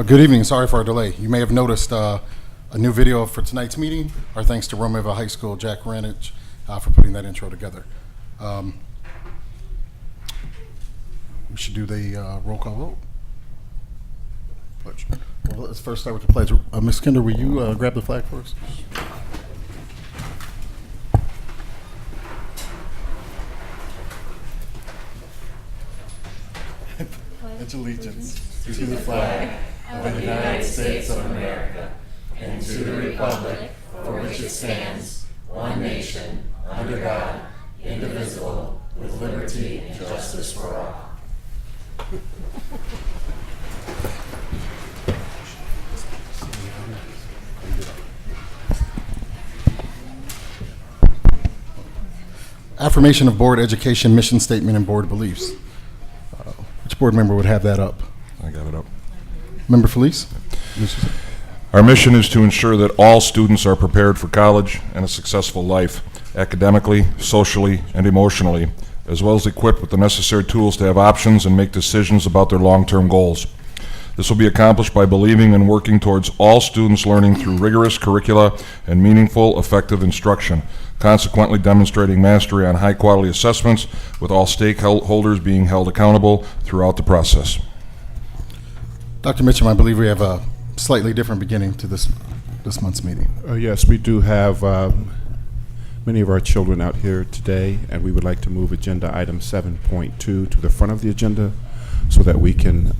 Good evening. Sorry for our delay. You may have noticed a new video for tonight's meeting. Our thanks to Romaville High School, Jack Ranich, for putting that intro together. We should do the roll call vote. Pledge. Well, let's first start with the pledge. Ms. Kinder, will you grab the flag for us? Pledge allegiance to the flag of the United States of America and to the republic for which it stands, one nation, under God, indivisible, with liberty and justice for all. Affirmation of board education mission statement and board beliefs. Which board member would have that up? I got it up. Member Felice? Our mission is to ensure that all students are prepared for college and a successful life, academically, socially, and emotionally, as well as equipped with the necessary tools to have options and make decisions about their long-term goals. This will be accomplished by believing and working towards all students learning through rigorous curricula and meaningful, effective instruction, consequently demonstrating mastery on high-quality assessments, with all stakeholders being held accountable throughout the process. Dr. Mitchum, I believe we have a slightly different beginning to this month's meeting. Yes, we do have many of our children out here today, and we would like to move agenda item 7.2 to the front of the agenda so that we can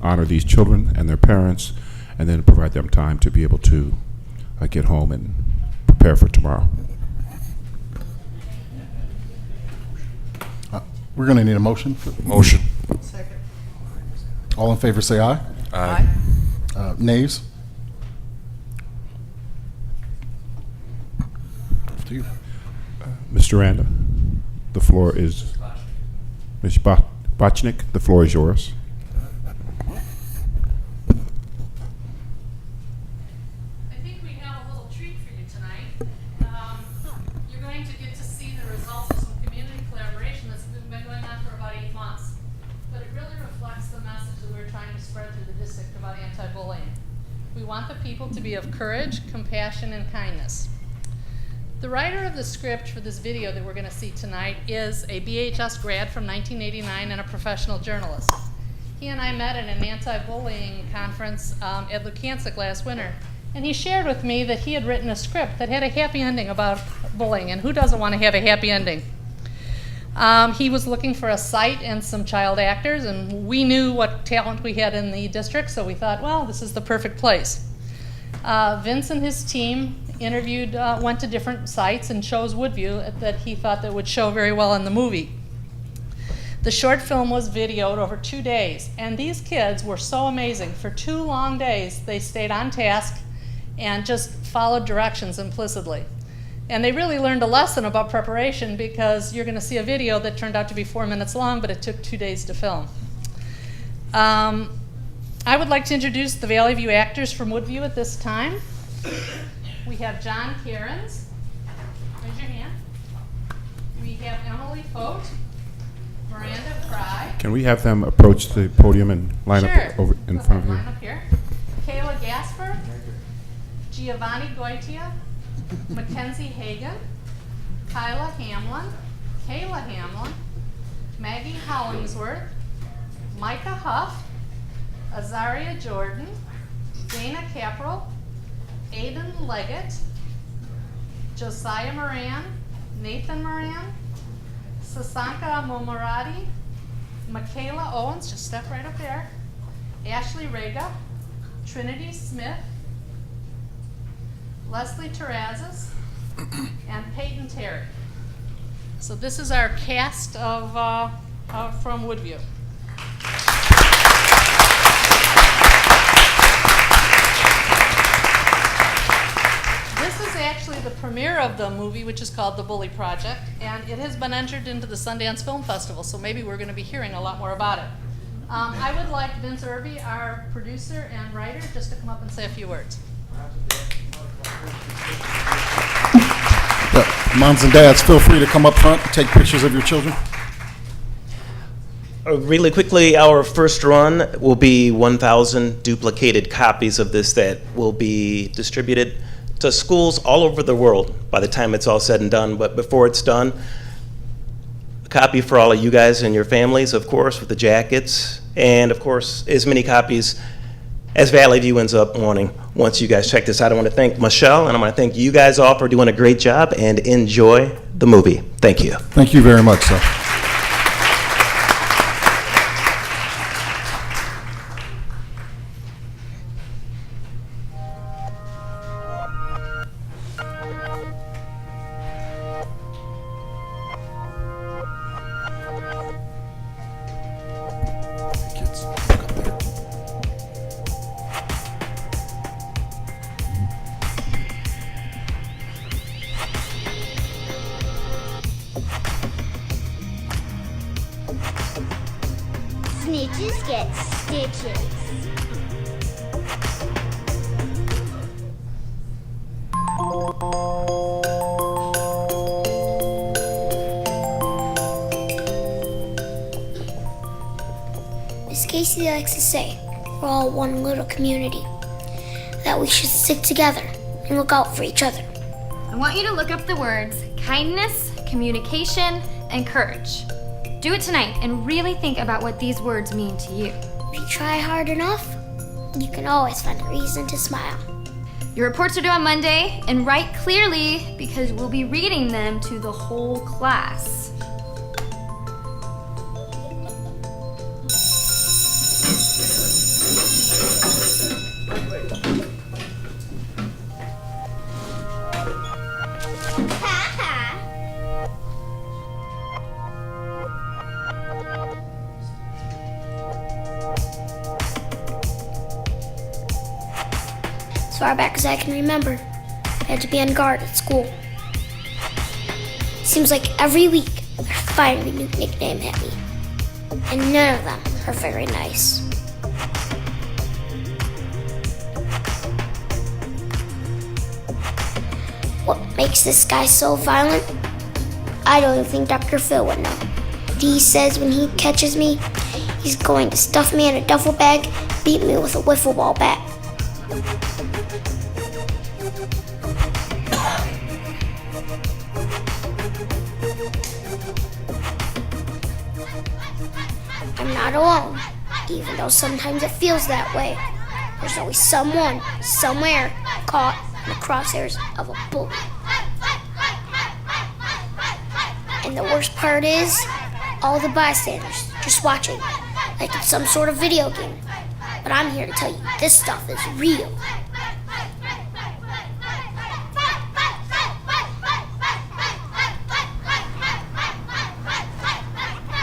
honor these children and their parents, and then provide them time to be able to get home and prepare for tomorrow. We're going to need a motion. Motion. Second. All in favor say aye. Aye. Nays? To you. Mr. Randa, the floor is, Ms. Bochnik, the floor is yours. I think we have a little treat for you tonight. You're going to get to see the results of some community collaboration that's been going on for about 8 months. But it really reflects the message that we're trying to spread through the district about anti-bullying. We want the people to be of courage, compassion, and kindness. The writer of the script for this video that we're going to see tonight is a BHS grad from 1989 and a professional journalist. He and I met at an anti-bullying conference at Lukansk last winter, and he shared with me that he had written a script that had a happy ending about bullying, and who doesn't want to have a happy ending? He was looking for a site and some child actors, and we knew what talent we had in the district, so we thought, well, this is the perfect place. Vince and his team interviewed, went to different sites and chose Woodview that he thought that would show very well in the movie. The short film was videoed over 2 days, and these kids were so amazing. For 2 long days, they stayed on task and just followed directions implicitly. And they really learned a lesson about preparation, because you're going to see a video that turned out to be 4 minutes long, but it took 2 days to film. I would like to introduce the Valley View actors from Woodview at this time. We have John Cairns. Raise your hand. We have Emily Fote, Miranda Fry. Can we have them approach the podium and line Sure. up over in front of Line you? up here. Kayla Gasper, Giovanni Goitia, Mackenzie Hagan, Kyla Hamlin, Kayla Hamlin, Maggie Hollingsworth, Micah Huff, Azaria Jordan, Dana Caprell, Aiden Leggett, Josiah Moran, Nathan Moran, Sasanka Momoradi, Michaela Owens, just step right up there, Ashley Rega, Trinity Smith, Leslie Terrazas, and Peyton Terry. So this is our cast of from Woodview. This is actually the premiere of the movie, which is called The Bully Project, and it has been entered into the Sundance Film Festival, so maybe we're going to be hearing a lot more about it. I would like Vince Irby, our producer and writer, just to come up and say a few words. Moms and dads, feel free to come up front and take pictures of your children. Really quickly, our first run will be 1,000 duplicated copies of this that will be distributed to schools all over the world by the time it's all said and done. But before it's done, a copy for all of you guys and your families, of course, with the jackets, and of course, as many copies as Valley View ends up wanting once you guys check this out. I want to thank Michelle, and I want to thank you guys all for doing a great job, and enjoy the movie. Thank you. Thank you very much, sir. Kids, look up there. Snitches get stitches. Miss Casey likes to say, we're all one little community, that we should stick together and look out for each other. I want you to look up the words kindness, communication, and courage. Do it tonight and really think about what these words mean to you. If you try hard enough, you can always find a reason to smile. Your reports are due on Monday, and write clearly because we'll be reading them to the whole class. As far back as I can remember, I had to be on guard at school. Seems like every week they're finding a new nickname at me, and none of them are very nice. What makes this guy so violent? I don't even think Dr. Phil would know. Dee says when he catches me, he's going to stuff me in a duffel bag, beat me with a wiffle ball bat. I'm not alone, even though sometimes it feels that way. There's always someone, somewhere, caught in the crosshairs of a bully. And the worst part is, all the bystanders just watching, like it's some sort of video game. But I'm here to tell you, this stuff is real.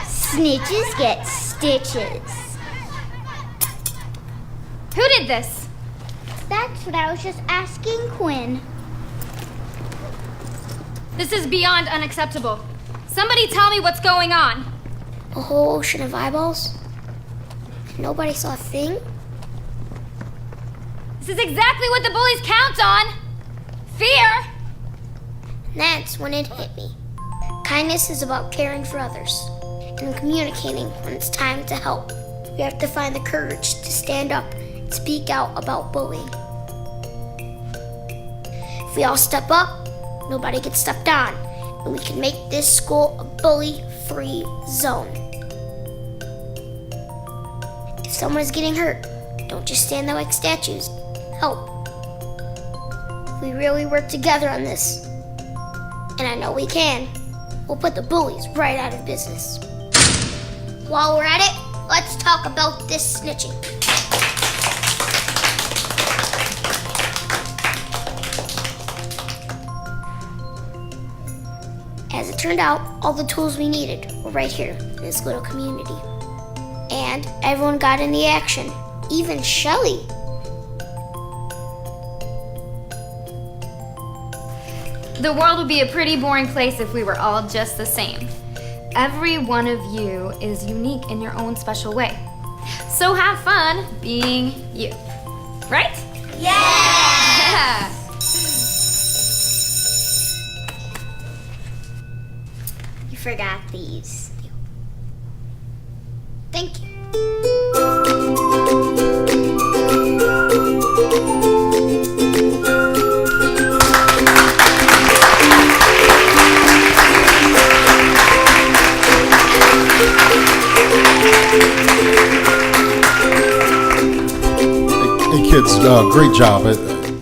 Snitches get stitches. Who did this? That's what I was just asking Quinn. This is beyond unacceptable. Somebody tell me what's going on. A whole ocean of eyeballs? And nobody saw a thing? This is exactly what the bullies count on. Fear. And that's when it hit me. Kindness is about caring for others and communicating when it's time to help. We have to find the courage to stand up and speak out about bullying. If we all step up, nobody gets stepped on, and we can make this school a bully-free zone. If someone is getting hurt, don't just stand there like statues. Help. If we really work together on this, and I know we can, we'll put the bullies right out of business. While we're at it, let's talk about this snitching. As it turned out, all the tools we needed were right here in this little community. And everyone got in the action, even Shelly. The world would be a pretty boring place if we were all just the same. Every one of you is unique in your own special way. So have fun being you. Right? Yeah! You forgot these. Thank you. Hey kids, great job.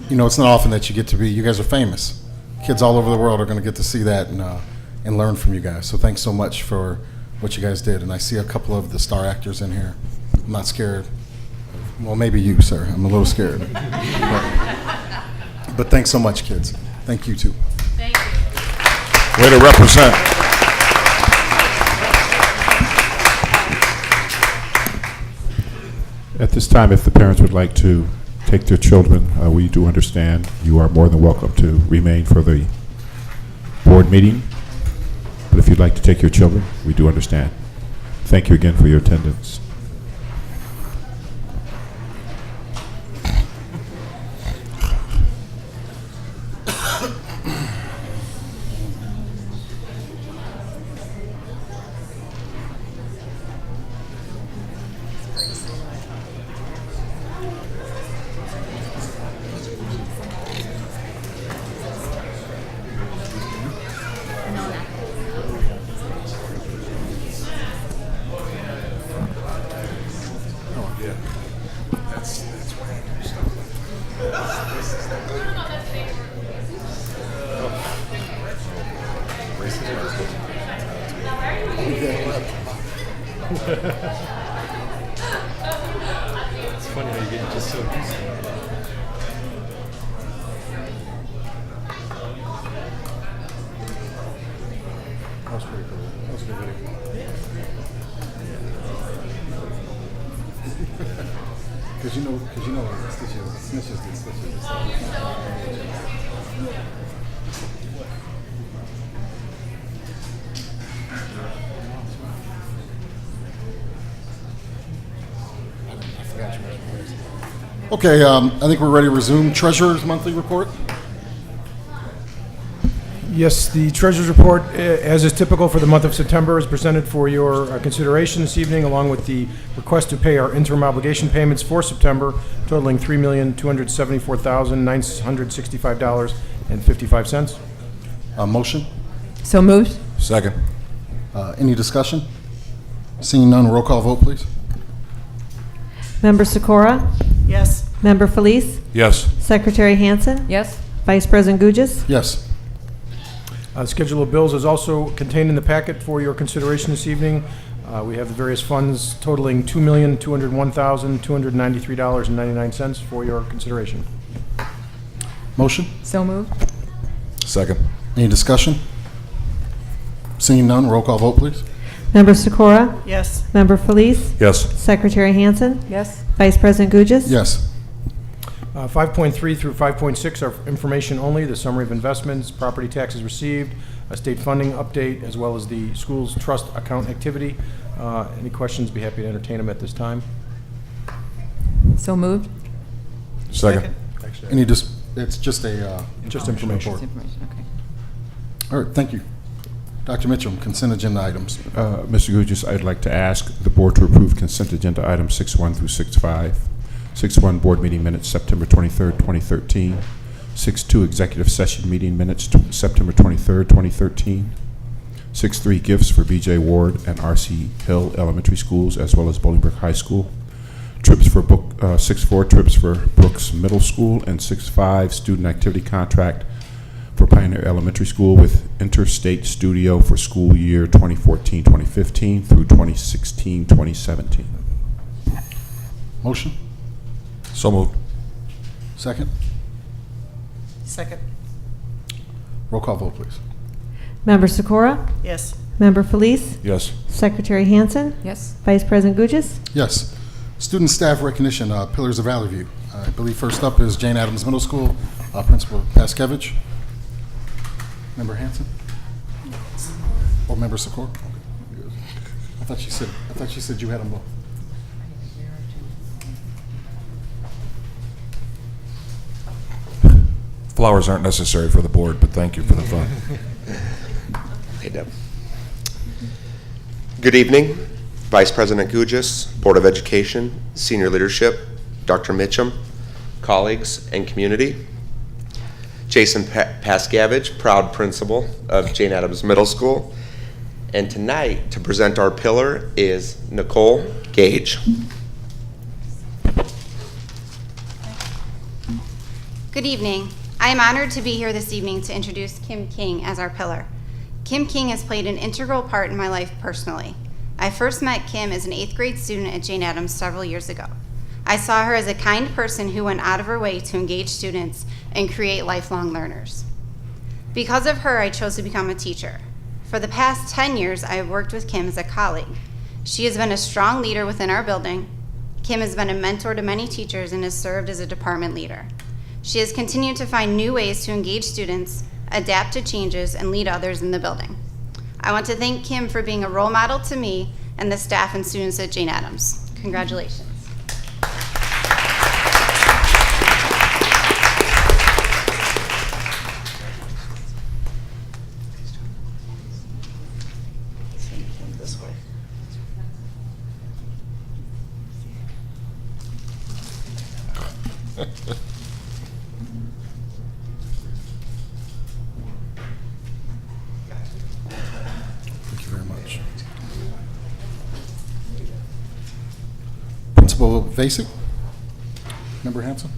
You know, it's not often that you guys are famous. Kids all over the world are going to get to see that and learn from you guys. So thanks so much for what you guys did. And I see a couple of the star actors in here. I'm not scared. Well, maybe you, sir. I'm a little scared. But thanks so much, kids. Thank you, too. Thank you. Way to represent. At this time, if the parents would like to take their children, we do understand you are more than welcome to remain for the board meeting. But if you'd like to take your children, we do understand. Thank you again for your attendance. It's funny how you get just so used to it. That was pretty cool. That was a good video. Because you know, snitches. Okay, I think we're ready to resume Treasurer's Monthly Report. Yes, the Treasurer's Report, as is typical for the month of September, is presented for your consideration this evening, along with the request to pay our interim obligation payments for September, totaling $3,274,965.55. Motion? So moved. Second. Any discussion? Seeing none, roll call vote, please. Member Sikora? Yes. Member Felice? Yes. Secretary Hansen? Yes. Vice President Gugis? Yes. Schedule of bills is also contained in the packet for your consideration this evening. We have the various funds totaling $2,201,293.99 for your consideration. Motion? So moved. Second. Any discussion? Seeing none, roll call vote, please. Member Sikora? Yes. Member Felice? Yes. Secretary Hansen? Yes. Vice President Gugis? Yes. 5.3 through 5.6 are information only, the summary of investments, property taxes received, a state funding update, as well as the school's trust account activity. Any questions, be happy to entertain them at this time. So moved. Second. It's just a... Just information. report. Information, okay. All right, thank you. Dr. Mitchell, consent agenda items. Mr. Gugis, I'd like to ask the board to approve consent agenda items 6.1 through 6.5. 6.1 board meeting minutes, September 23rd, 2013. 6.2 executive session meeting minutes, September 23rd, 2013. 6.3 gifts for BJ Ward and RC Hill Elementary Schools, as well as Bolingbrook High School. Trips for 6.4 trips for Brooks Middle School, and 6.5 student activity contract for Pioneer Elementary School with Interstate Studio for school year 2014-2015 through 2016-2017. Motion? So moved. Second? Second. Roll call vote, please. Member Sikora? Yes. Member Felice? Yes. Secretary Hansen? Yes. Vice President Gugis? Yes. Student staff recognition, Pillars of Valley View. I believe first up is Jane Addams Middle School, Principal Paskevich. Member Hanson? Or Member Sikora? I thought she said you had them both. Flowers aren't necessary for the board, but thank you for the thought. Hey, Deb. Good evening. Vice President Gugis, Board of Education, Senior Leadership, Dr. Mitchum, colleagues, and community. Jason Pascavage, proud principal of Jane Addams Middle School. And tonight, to present our pillar is Nicole Gage. Good evening. I am honored to be here this evening to introduce Kim King as our pillar. Kim King has played an integral part in my life personally. I first met Kim as an 8th grade student at Jane Addams several years ago. I saw her as a kind person who went out of her way to engage students and create lifelong learners. Because of her, I chose to become a teacher. For the past 10 years, I have worked with Kim as a colleague. She has been a strong leader within our building. Kim has been a mentor to many teachers and has served as a department leader. She has continued to find new ways to engage students, adapt to changes, and lead others in the building. I want to thank Kim for being a role model to me and the staff and students at Jane Addams. Congratulations. This way. Thank you very much. Principal Vasek, Member Hanson.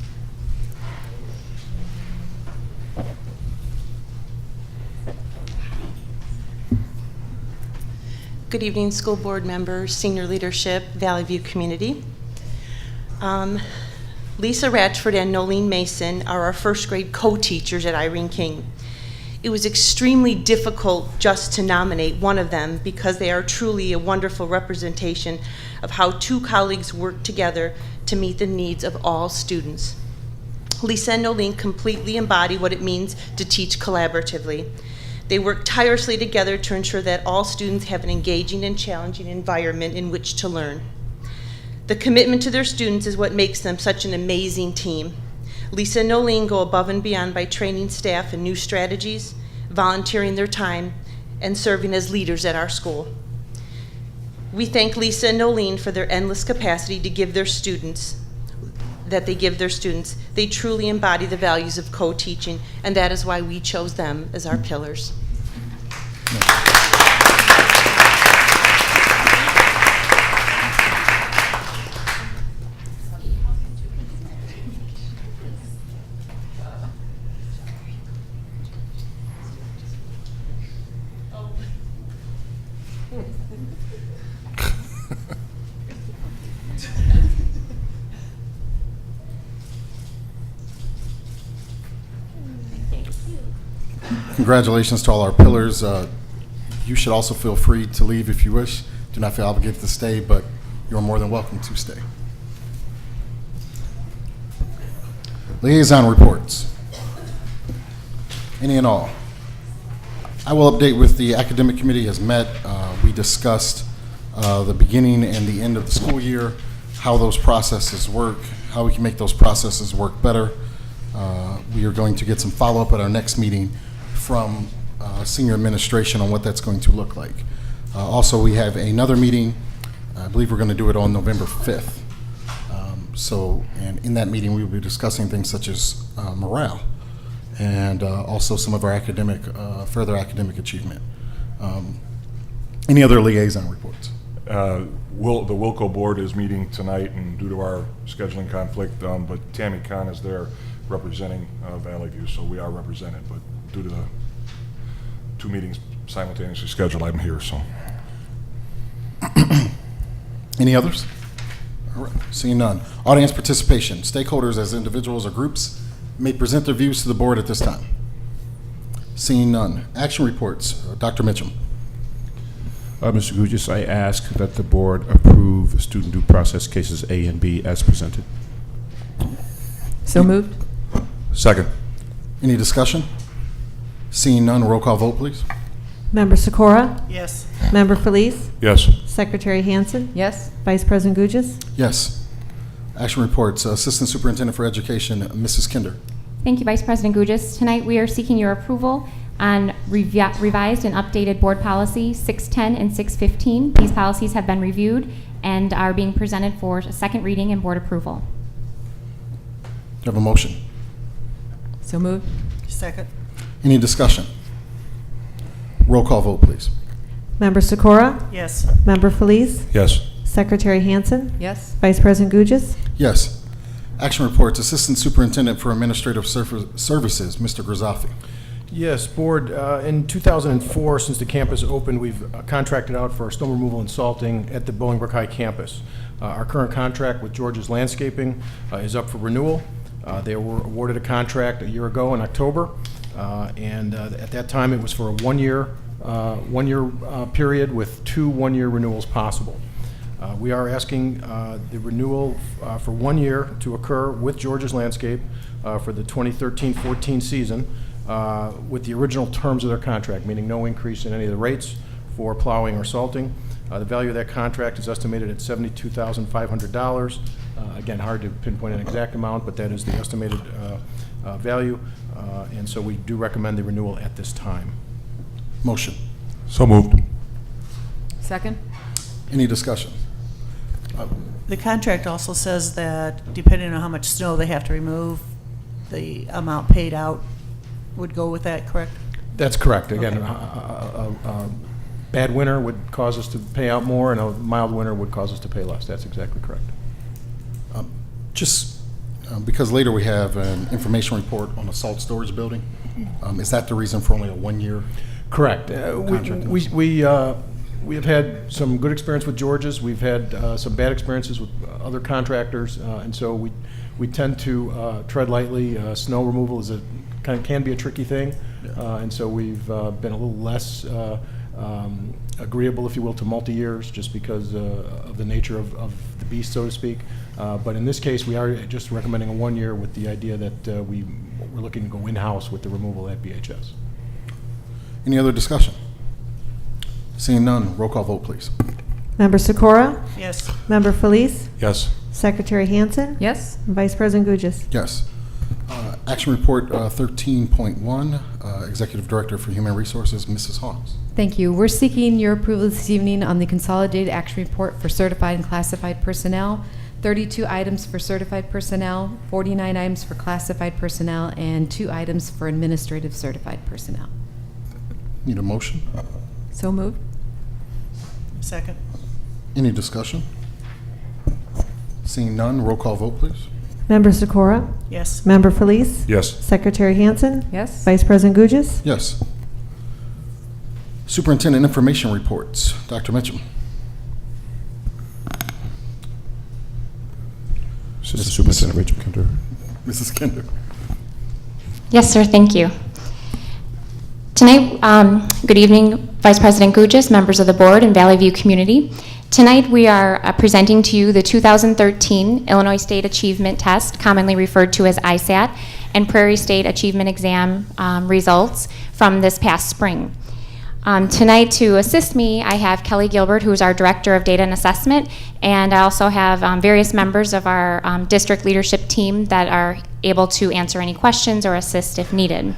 Good evening, school board members, senior leadership, Valley View community. Lisa Ratchford and Nolene Mason are our first grade co-teachers at Irene King. It was extremely difficult just to nominate one of them because they are truly a wonderful representation of how two colleagues work together to meet the needs of all students. Lisa and Nolene completely embody what it means to teach collaboratively. They work tirelessly together to ensure that all students have an engaging and challenging environment in which to learn. The commitment to their students is what makes them such an amazing team. Lisa and Nolene go above and beyond by training staff in new strategies, volunteering their time, and serving as leaders at our school. We thank Lisa and Nolene for their endless capacity to give their students, They truly embody the values of co-teaching, and that is why we chose them as our pillars. Congratulations to all our pillars. You should also feel free to leave if you wish. Do not feel obligated to stay, but you're more than welcome to stay. Liaison reports. Any and all. I will update with the academic committee has met. We discussed the beginning and the end of the school year, how those processes work, how we can make those processes work better. We are going to get some follow-up at our next meeting from senior administration on what that's going to look like. Also, we have another meeting. I believe we're going to do it on November 5th. And in that meeting, we will be discussing things such as morale and also some of our further academic achievement. Any other liaison reports? The Wilco board is meeting tonight, and due to our scheduling conflict, but Tammy Kahn is there representing Valley View, so we are represented, but due to the two meetings simultaneously scheduled, I'm here, so. Any others? All right, seeing none. Audience participation. Stakeholders as individuals or groups may present their views to the board at this time. Seeing none. Action reports. Dr. Mitchum. Mr. Gugis, I ask that the board approve student due process cases A and B as presented. So moved. Second. Any discussion? Seeing none, roll call vote, please. Member Sikora? Yes. Member Felice? Yes. Secretary Hansen? Yes. Vice President Gugis? Yes. Action reports. Assistant Superintendent for Education, Mrs. Kinder. Thank you, Vice President Gugis. Tonight we are seeking your approval on revised and updated board policy 610 and 615. These policies have been reviewed and are being presented for a second reading and board approval. Do you have a motion? So moved. Second. Any discussion? Roll call vote, please. Member Sikora? Yes. Member Felice? Yes. Secretary Hansen? Yes. Vice President Gugis? Yes. Action reports, Assistant Superintendent for Administrative Services, Mr. Grisafi. Yes, Board, in 2004, since the campus opened, we've contracted out for snow removal and salting at the Bolingbrook High campus. Our current contract with George's Landscaping is up for renewal. They were awarded a contract a year ago in October, and at that time it was for a one-year period with 2 one-year renewals possible. We are asking the renewal for 1 year to occur with George's Landscape for the 2013-14 season with the original terms of their contract, meaning no increase in any of the rates for plowing or salting. The value of that contract is estimated at $72,500. Again, hard to pinpoint an exact amount, but that is the estimated value, and so we do recommend the renewal at this time. Motion. So moved. Second. Any discussion? The contract also says that depending on how much snow they have to remove, the amount paid out would go with that, correct? That's correct. Again, Okay. a bad winter would cause us to pay out more, and a mild winter would cause us to pay less. That's exactly correct. Just because later we have an information report on the salt storage building, is that the reason for only a 1 year? Correct. Contract. We have had some good experience with George's. We've had some bad experiences with other contractors, and so we tend to tread lightly. Snow removal can be a tricky thing, and so we've been a little less agreeable, if you will, to multi-years just because of the nature of the beast, so to speak. But in this case, we are just recommending a 1 year with the idea that we're looking to go in-house with the removal at BHS. Any other discussion? Seeing none, roll call vote, please. Member Sikora? Yes. Member Felice? Yes. Secretary Hansen? Yes. And Vice President Gugis? Yes. Action report 13.1, Executive Director for Human Resources, Mrs. Hawes. Thank you. We're seeking your approval this evening on the Consolidated Action Report for Certified and Classified Personnel. 32 items for certified personnel, 49 items for classified personnel, and 2 items for administrative certified personnel. Need a motion? So moved. Second. Any discussion? Seeing none, roll call vote, please. Member Sikora? Yes. Member Felice? Yes. Secretary Hansen? Yes. Vice President Gugis? Yes. Superintendent Information Reports, Dr. Mitchum. Assistant Superintendent Rachel Kinder. Mrs. Kinder. Yes, sir. Thank you. Tonight, good evening, Vice President Gugis, members of the board, and Valley View community. Tonight, we are presenting to you the 2013 Illinois State Achievement Test, commonly referred to as ISAT, and Prairie State Achievement Exam results from this past spring. Tonight, to assist me, I have Kelly Gilbert, who is our Director of Data and Assessment, and I also have various members of our district leadership team that are able to answer any questions or assist if needed.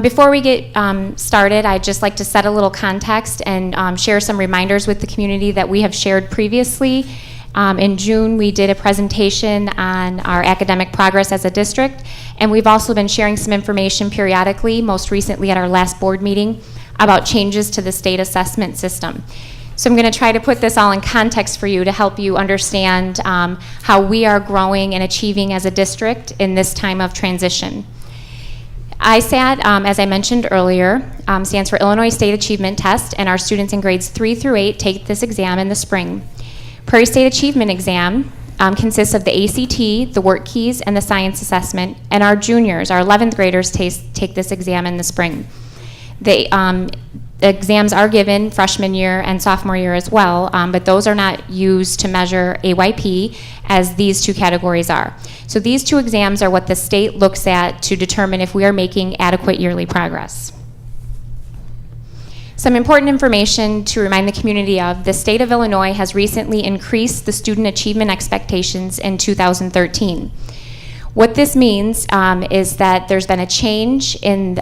Before we get started, I'd just like to set a little context and share some reminders with the community that we have shared previously. In June, we did a presentation on our academic progress as a district, and we've also been sharing some information periodically, most recently at our last board meeting, about changes to the state assessment system. So I'm going to try to put this all in context for you to help you understand how we are growing and achieving as a district in this time of transition. ISAT, as I mentioned earlier, stands for Illinois State Achievement Test, and our students in grades 3 through 8 take this exam in the spring. Prairie State Achievement Exam consists of the ACT, the work keys, and the science assessment, and our juniors, our 11th graders, take this exam in the spring. The exams are given freshman year and sophomore year as well, but those are not used to measure AYP as these two categories are. So these two exams are what the state looks at to determine if we are making adequate yearly progress. Some important information to remind the community of: the state of Illinois has recently increased the student achievement expectations in 2013. What this means is that there's been a change in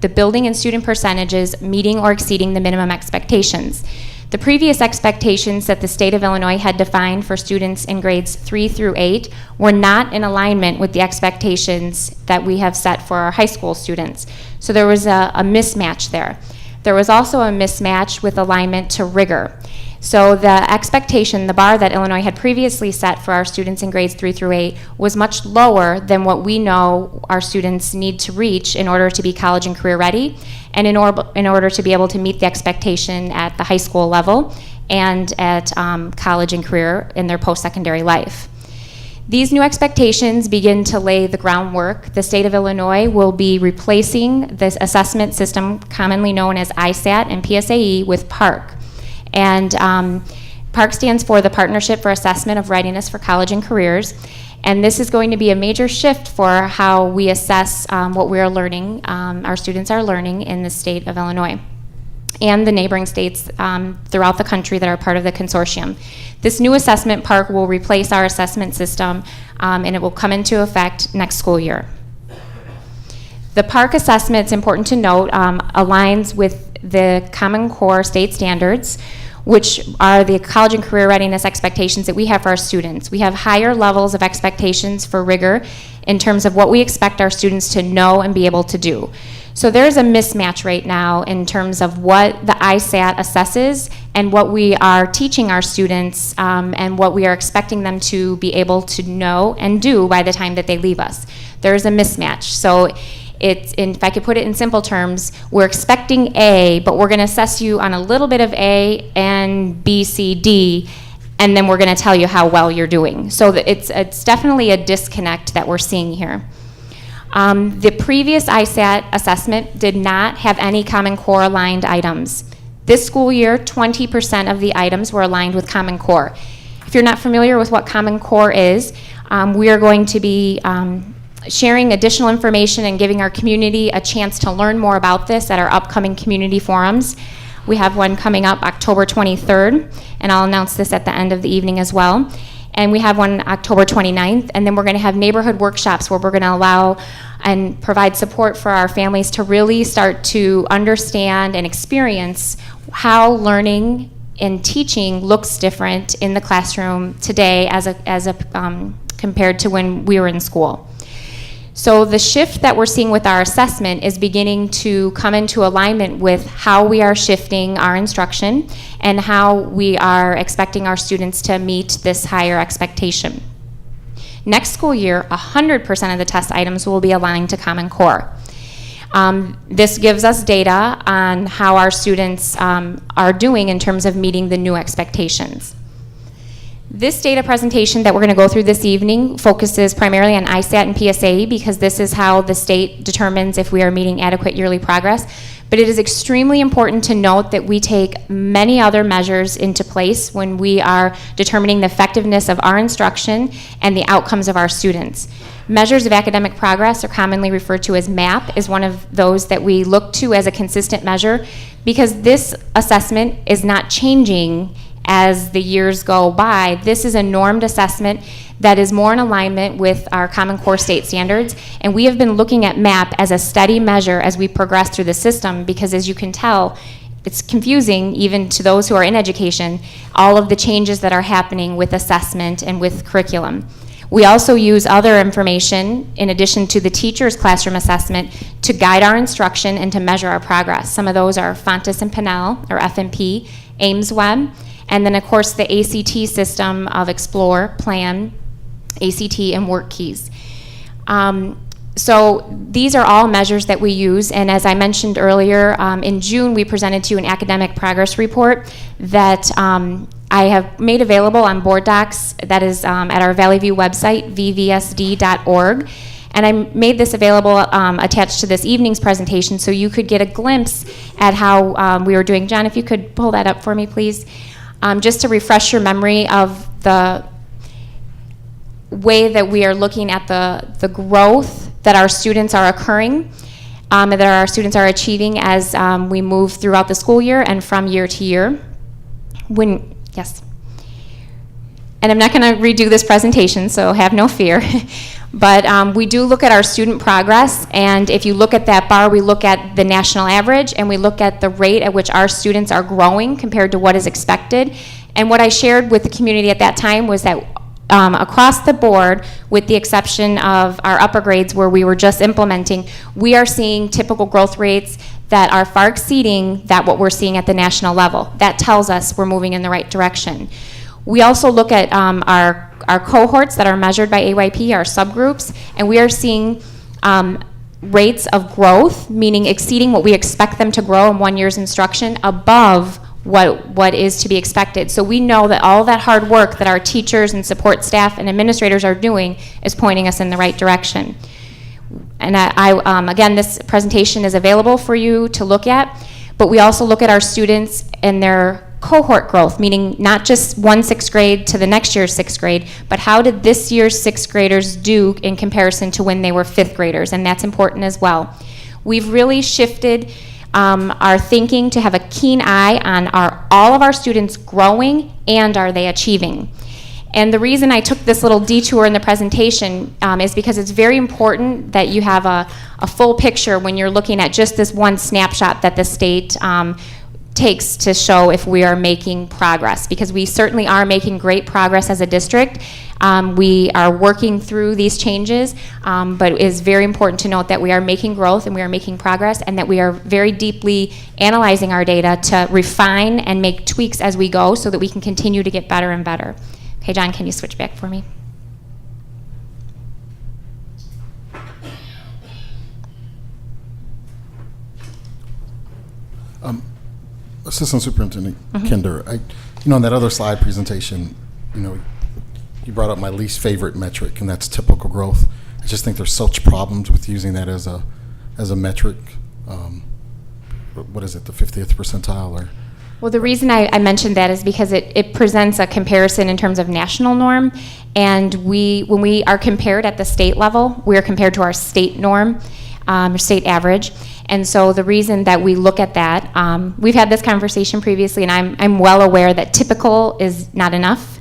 the the building and student percentages meeting or exceeding the minimum expectations. The previous expectations that the state of Illinois had defined for students in grades 3 through 8 were not in alignment with the expectations that we have set for our high school students. So there was a mismatch there. There was also a mismatch with alignment to rigor. So the expectation, the bar that Illinois had previously set for our students in grades 3 through 8 was much lower than what we know our students need to reach in order to be college and career ready, and in order to be able to meet the expectation at the high school level and at college and career in their post-secondary life. These new expectations begin to lay the groundwork. The state of Illinois will be replacing this assessment system commonly known as ISAT and PSAE with PARCC. And PARCC stands for the Partnership for Assessment of Readiness for College and Careers. And this is going to be a major shift for how we assess what we are learning, our students are learning in the state of Illinois and the neighboring states throughout the country that are part of the consortium. This new assessment PARCC will replace our assessment system, and it will come into effect next school year. The PARCC assessment, it's important to note, aligns with the Common Core state standards, which are the college and career readiness expectations that we have for our students. We have higher levels of expectations for rigor in terms of what we expect our students to know and be able to do. So there's a mismatch right now in terms of what the ISAT assesses and what we are teaching our students and what we are expecting them to be able to know and do by the time that they leave us. There's a mismatch. So if I could put it in simple terms, we're expecting A, but we're going to assess you on a little bit of A and B, C, D, and then we're going to tell you how well you're doing. So it's definitely a disconnect that we're seeing here. The previous ISAT assessment did not have any Common Core aligned items. This school year, 20% of the items were aligned with Common Core. If you're not familiar with what Common Core is, we are going to be sharing additional information and giving our community a chance to learn more about this at our upcoming community forums. We have one coming up October 23rd, and I'll announce this at the end of the evening as well. And we have one October 29th, and then we're going to have neighborhood workshops where we're going to allow and provide support for our families to really start to understand and experience how learning and teaching looks different in the classroom today as compared to when we were in school. So the shift that we're seeing with our assessment is beginning to come into alignment with how we are shifting our instruction and how we are expecting our students to meet this higher expectation. Next school year, 100% of the test items will be aligned to Common Core. This gives us data on how our students are doing in terms of meeting the new expectations. This data presentation that we're going to go through this evening focuses primarily on ISAT and PSAE because this is how the state determines if we are meeting adequate yearly progress. But it is extremely important to note that we take many other measures into place when we are determining the effectiveness of our instruction and the outcomes of our students. Measures of academic progress are commonly referred to as MAP, is one of those that we look to as a consistent measure because this assessment is not changing as the years go by. This is a normed assessment that is more in alignment with our Common Core state standards, and we have been looking at MAP as a steady measure as we progress through the system because, as you can tell, it's confusing even to those who are in education, all of the changes that are happening with assessment and with curriculum. We also use other information in addition to the teacher's classroom assessment to guide our instruction and to measure our progress. Some of those are Fontes and Pinnell, or FMP, AIMSweb, and then, of course, the ACT system of Explore, Plan, ACT, and WorkKeys. So these are all measures that we use, and as I mentioned earlier, in June we presented to you an academic progress report that I have made available on board docs that is at our Valley View website, vvsd.org. And I made this available attached to this evening's presentation so you could get a glimpse at how we were doing. John, if you could pull that up for me, please. Just to refresh your memory of the way that we are looking at the growth that our students are occurring, that our students are achieving as we move throughout the school year and from year to year. Yes. And I'm not going to redo this presentation, so have no fear. But we do look at our student progress, and if you look at that bar, we look at the national average, and we look at the rate at which our students are growing compared to what is expected. And what I shared with the community at that time was that across the board, with the exception of our upper grades where we were just implementing, we are seeing typical growth rates that are far exceeding that what we're seeing at the national level. That tells us we're moving in the right direction. We also look at our cohorts that are measured by AYP, our subgroups, and we are seeing rates of growth, meaning exceeding what we expect them to grow in 1 year's instruction, above what is to be expected. So we know that all that hard work that our teachers and support staff and administrators are doing is pointing us in the right direction. And again, this presentation is available for you to look at, but we also look at our students and their cohort growth, meaning not just one sixth grade to the next year's sixth grade, but how did this year's sixth graders do in comparison to when they were fifth graders, and that's important as well. We've really shifted our thinking to have a keen eye on all of our students growing and are they achieving. And the reason I took this little detour in the presentation is because it's very important that you have a full picture when you're looking at just this one snapshot that the state takes to show if we are making progress, because we certainly are making great progress as a district. We are working through these changes, but it is very important to note that we are making growth and we are making progress, and that we are very deeply analyzing our data to refine and make tweaks as we go so that we can continue to get better and better. Okay, John, can you switch back for me? Assistant Superintendent Kinder, on that other slide presentation, you brought up my least favorite metric, and that's typical growth. I just think there's such problems with using that as a metric. What is it, the 50th percentile? Or Well, the reason I mentioned that is because it presents a comparison in terms of national norm, and when we are compared at the state level, we are compared to our state norm, or state average. And so the reason that we look at that, we've had this conversation previously, and I'm well aware that typical is not enough.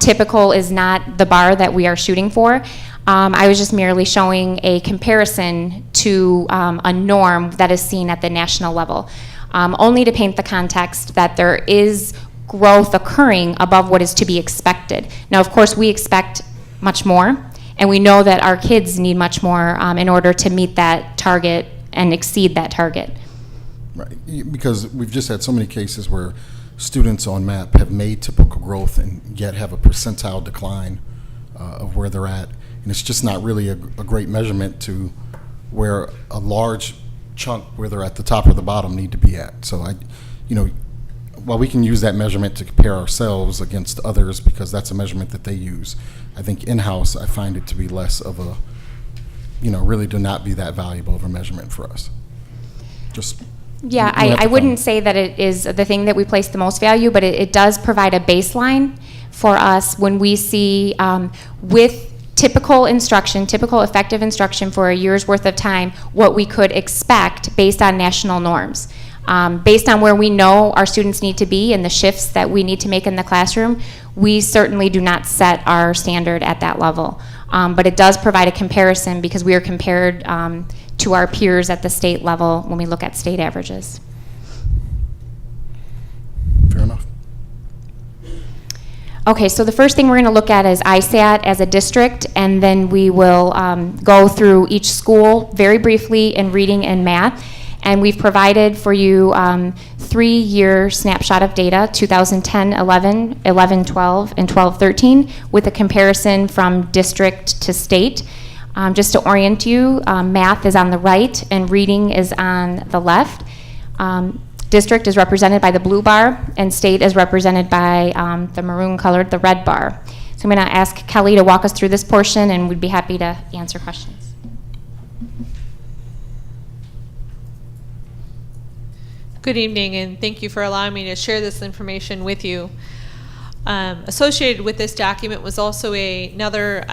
Typical is not the bar that we are shooting for. I was just merely showing a comparison to a norm that is seen at the national level, only to paint the context that there is growth occurring above what is to be expected. Now, of course, we expect much more, and we know that our kids need much more in order to meet that target and exceed that target. Right, because we've just had so many cases where students on MAP have made typical growth and yet have a percentile decline of where they're at. And it's just not really a great measurement to where a large chunk where they're at the top or the bottom need to be at. So while we can use that measurement to compare ourselves against others because that's a measurement that they use, I think in-house I find it to be less of a, really do not be that valuable of a measurement for us. Yeah, I wouldn't say that it is the thing that we place the most value, but it does provide a baseline for us when we see with typical instruction, typical effective instruction for a year's worth of time, what we could expect based on national norms. Based on where we know our students need to be and the shifts that we need to make in the classroom, we certainly do not set our standard at that level. But it does provide a comparison because we are compared to our peers at the state level when we look at state averages. Fair enough. Okay, so the first thing we're going to look at is ISAT as a district, and then we will go through each school very briefly in reading and math. And we've provided for you 3-year snapshot of data, 2010, 11, 11, 12, and 12, 13, with a comparison from district to state. Just to orient you, math is on the right and reading is on the left. District is represented by the blue bar, and state is represented by the maroon colored, the red bar. So I'm going to ask Kelly to walk us through this portion, and we'd be happy to answer questions. Good evening, and thank you for allowing me to share this information with you. Associated with this document was also another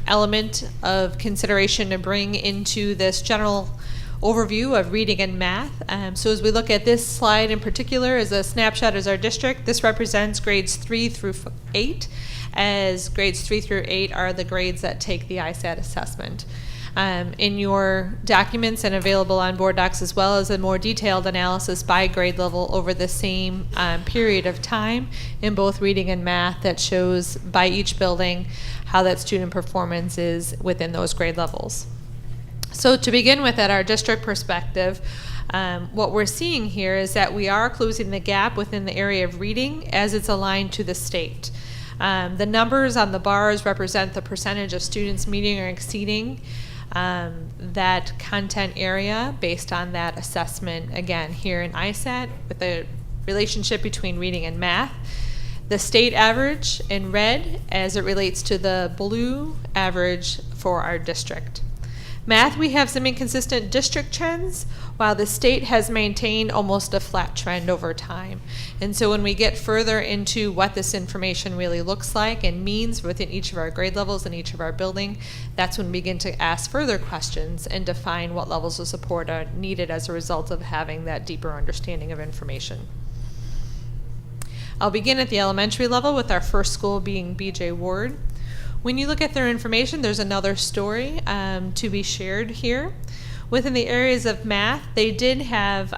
element of consideration to bring into this general overview of reading and math. So as we look at this slide in particular as a snapshot as our district, this represents grades 3 through 8, as grades 3 through 8 are the grades that take the ISAT assessment. In your documents and available on board docs, as well as a more detailed analysis by grade level over the same period of time in both reading and math that shows by each building how that student performance is within those grade levels. So to begin with, at our district perspective, what we're seeing here is that we are closing the gap within the area of reading as it's aligned to the state. The numbers on the bars represent the percentage of students meeting or exceeding that content area based on that assessment, again, here in ISAT with the relationship between reading and math. The state average in red as it relates to the blue average for our district. Math, we have some inconsistent district trends, while the state has maintained almost a flat trend over time. And so when we get further into what this information really looks like and means within each of our grade levels and each of our building, that's when we begin to ask further questions and define what levels of support are needed as a result of having that deeper understanding of information. I'll begin at the elementary level with our first school being BJ Ward. When you look at their information, there's another story to be shared here. Within the areas of math, they did have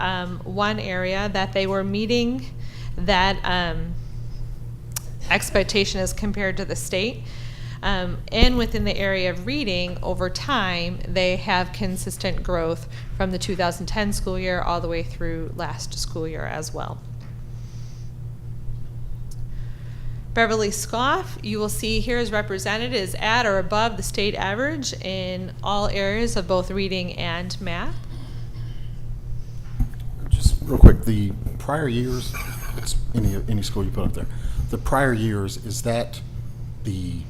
one area that they were meeting that expectation as compared to the state. And within the area of reading, over time, they have consistent growth from the 2010 school year all the way through last school year as well. Beverly Scoff, you will see here is represented is at or above the state average in all areas of both reading and math. Just real quick, the prior years, it's any school you put up there, the prior years, is that the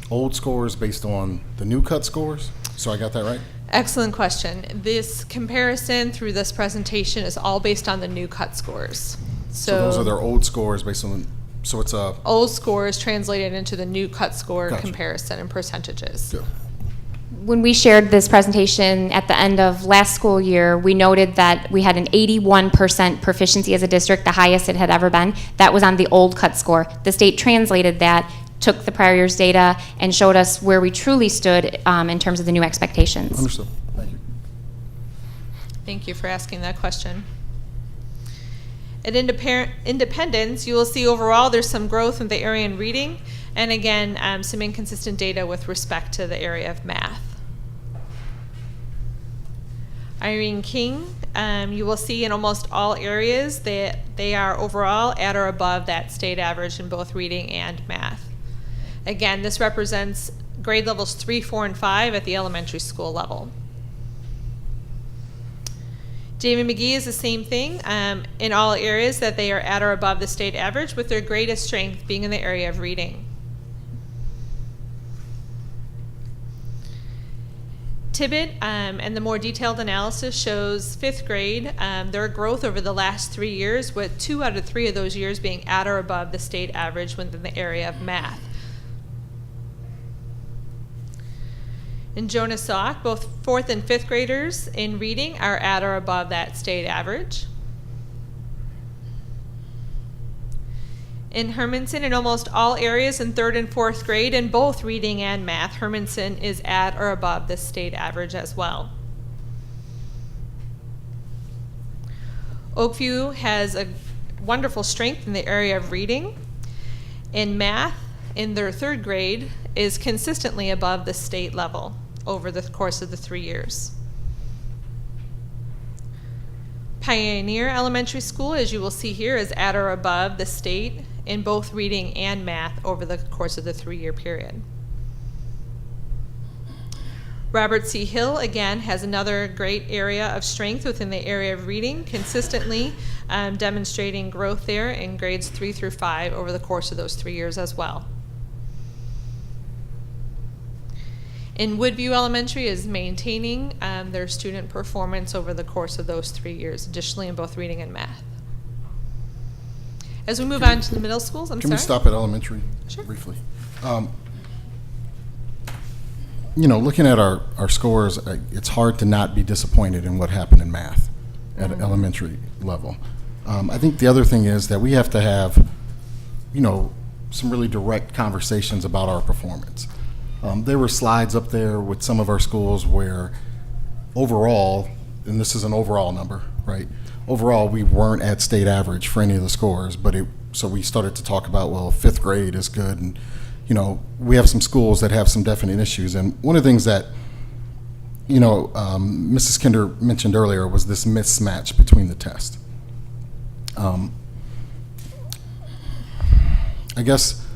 old scores based on the new cut scores? So I got that right? Excellent question. This comparison through this presentation is all based on the new cut scores. So those are their old scores based on, so it's a... Old scores translated into the new cut score Gotcha. Comparison and percentages. Good. When we shared this presentation at the end of last school year, we noted that we had an 81% proficiency as a district, the highest it had ever been. That was on the old cut score. The state translated that, took the prior year's data, and showed us where we truly stood in terms of the new expectations. Understood. Thank you. Thank you for asking that question. At Independence, you will see overall there's some growth in the area in reading, and again, some inconsistent data with respect to the area of math. Irene King, you will see in almost all areas that they are overall at or above that state average in both reading and math. Again, this represents grade levels 3, 4, and 5 at the elementary school level. Jamie McGee is the same thing in all areas that they are at or above the state average, with their greatest strength being in the area of reading. Tibbet and the more detailed analysis shows 5th grade, their growth over the last 3 years, with 2 out of 3 of those years being at or above the state average within the area of math. In Jonas Salk, both 4th and 5th graders in reading are at or above that state average. In Hermanson, in almost all areas in 3rd and 4th grade, in both reading and math, Hermanson is at or above the state average as well. Oakview has a wonderful strength in the area of reading. In math, in their 3rd grade, is consistently above the state level over the course of the 3 years. Pioneer Elementary School, as you will see here, is at or above the state in both reading and math over the course of the 3-year period. Robert C. Hill, again, has another great area of strength within the area of reading, consistently demonstrating growth there in grades 3 through 5 over the course of those 3 years as well. In Woodview Elementary is maintaining their student performance over the course of those 3 years, additionally in both reading and math. As we move on to the middle schools, Can we stop at elementary briefly? looking at our scores, it's hard to not be disappointed in what happened in math at an elementary level. I think the other thing is that we have to have, some really direct conversations about our performance. There were slides up there with some of our schools where overall, and this is an overall number, right? Overall, we weren't at state average for any of the scores, so we started to talk about, well, 5th grade is good, and we have some schools that have some definite issues. And one of the things that, Mrs. Kinder mentioned earlier was this mismatch between the tests. I guess,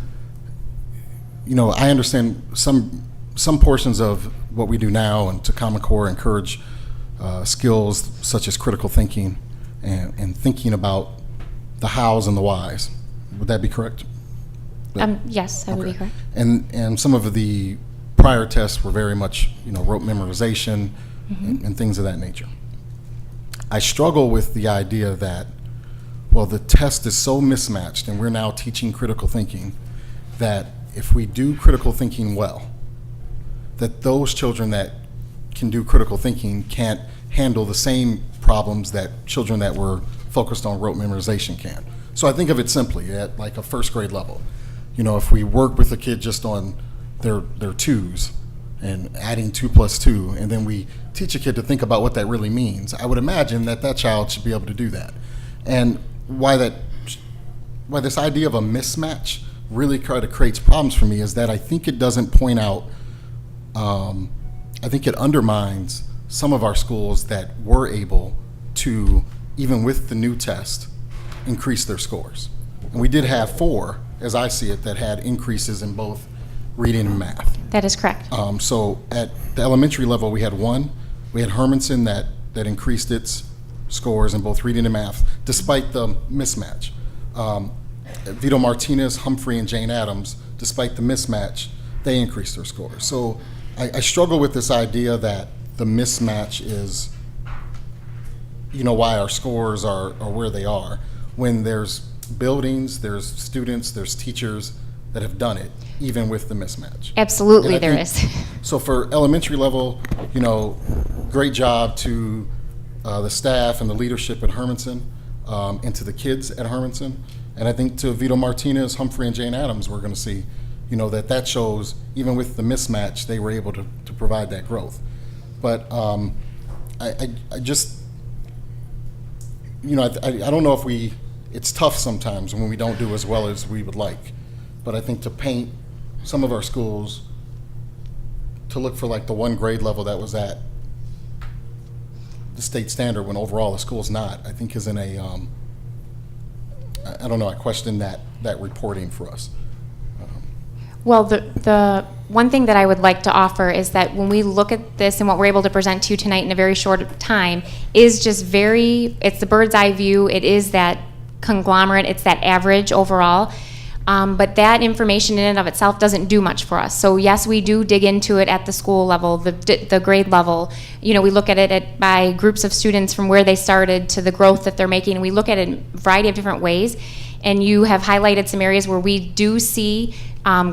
I understand some portions of what we do now, and to Common Core encourage skills such as critical thinking and thinking about the hows and the whys. Would that be correct? Yes, that would be correct. And some of the prior tests were very much, rote memorization and things of that nature. I struggle with the idea that, well, the test is so mismatched and we're now teaching critical thinking that if we do critical thinking well, that those children that can do critical thinking can't handle the same problems that children that were focused on rote memorization can. So I think of it simply at like a 1st grade level. If we work with a kid just on their 2s and adding 2 plus 2, and then we teach a kid to think about what that really means, I would imagine that child should be able to do that. And why this idea of a mismatch really kind of creates problems for me is that I think it doesn't point out, I think it undermines some of our schools that were able to, even with the new test, increase their scores. And we did have 4, as I see it, that had increases in both reading and math. That is correct. So at the elementary level, we had 1. We had Hermanson that increased its scores in both reading and math, despite the mismatch. Vito Martinez, Humphrey, and Jane Addams, despite the mismatch, they increased their scores. So I struggle with this idea that the mismatch is, why our scores are where they are, when there's buildings, there's students, there's teachers that have done it, even with the mismatch. Absolutely, there is. So for elementary level, great job to the staff and the leadership at Hermanson, and to the kids at Hermanson. And I think to Vito Martinez, Humphrey, and Jane Addams, we're going to see, that shows, even with the mismatch, they were able to provide that growth. But I just, I don't know if it's tough sometimes when we don't do as well as we would like. But I think to paint some of our schools, to look for like the 1 grade level that was at the state standard when overall the school's not, I think is in a, I don't know, I question that reporting for us. Well, the one thing that I would like to offer is that when we look at this and what we're able to present to you tonight in a very short time is just it's the bird's eye view. It is that conglomerate. It's that average overall. But that information in and of itself doesn't do much for us. So yes, we do dig into it at the school level, the grade level. We look at it by groups of students from where they started to the growth that they're making. We look at it in a variety of different ways. And you have highlighted some areas where we do see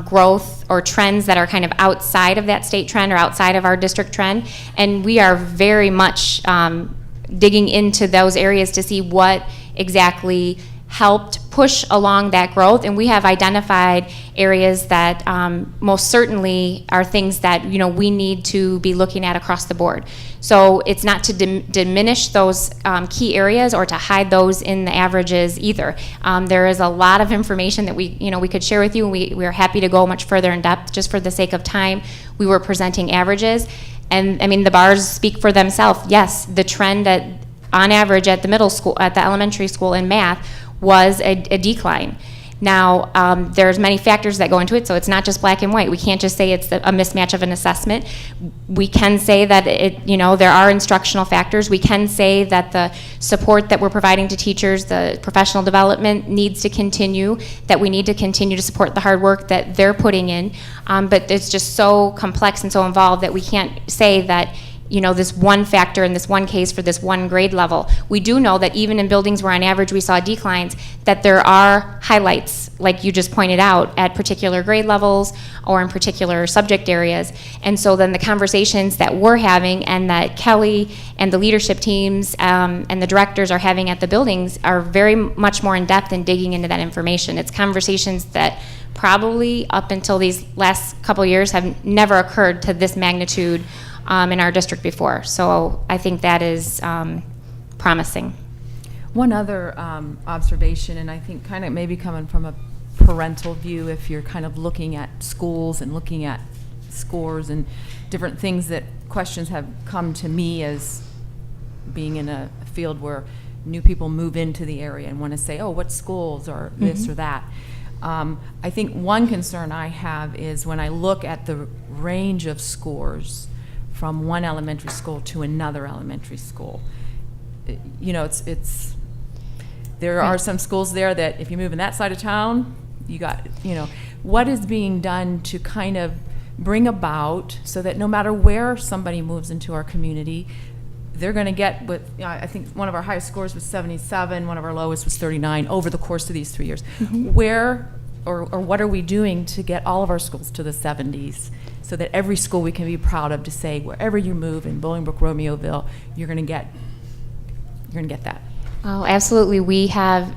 growth or trends that are kind of outside of that state trend or outside of our district trend. And we are very much digging into those areas to see what exactly helped push along that growth, and we have identified areas that most certainly are things that we need to be looking at across the board. So it's not to diminish those key areas or to hide those in the averages either. There is a lot of information that we could share with you, and we are happy to go much further in depth. Just for the sake of time, we were presenting averages, and I mean the bars speak for themselves. Yes, the trend on average at the middle school, at the elementary school in math was a decline. Now, there's many factors that go into it, so it's not just black and white. We can't just say it's a mismatch of an assessment. We can say that there are instructional factors. We can say that the support that we're providing to teachers, the professional development needs to continue, that we need to continue to support the hard work that they're putting in. But it's just so complex and so involved that we can't say that this one factor in this one case for this one grade level. We do know that even in buildings where on average we saw declines, that there are highlights, like you just pointed out, at particular grade levels or in particular subject areas. And so then the conversations that we're having and that Kelly and the leadership teams and the directors are having at the buildings are very much more in depth in digging into that information. It's conversations that probably up until these last couple years have never occurred to this magnitude in our district before. So I think that is promising. One other observation, and I think kind of maybe coming from a parental view, if you're kind of looking at schools and looking at scores and different things, that questions have come to me as being in a field where new people move into the area and want to say, oh, what schools or this or that. I think one concern I have is when I look at the range of scores from one elementary school to another elementary school. It's there are some schools there that if you move in that side of town, you got, what is being done to kind of bring about so that no matter where somebody moves into our community, they're going to get what, I think one of our highest scores was 77, one of our lowest was 39 over the course of these 3 years. Where or what are we doing to get all of our schools to the 70s so that every school we can be proud of to say wherever you move in Bolingbrook, Romeoville, you're going to get that? Oh, absolutely. We have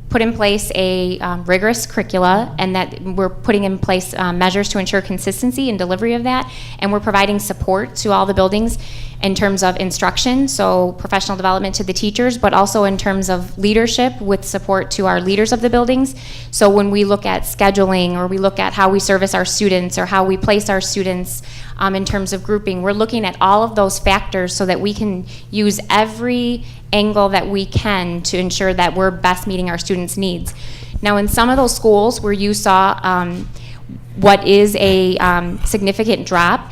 put in place a rigorous curricula, and that we're putting in place measures to ensure consistency and delivery of that, and we're providing support to all the buildings in terms of instruction, so professional development to the teachers, but also in terms of leadership with support to our leaders of the buildings. So when we look at scheduling, or we look at how we service our students, or how we place our students in terms of grouping, we're looking at all of those factors so that we can use every angle that we can to ensure that we're best meeting our students' needs. Now, in some of those schools where you saw what is a significant drop,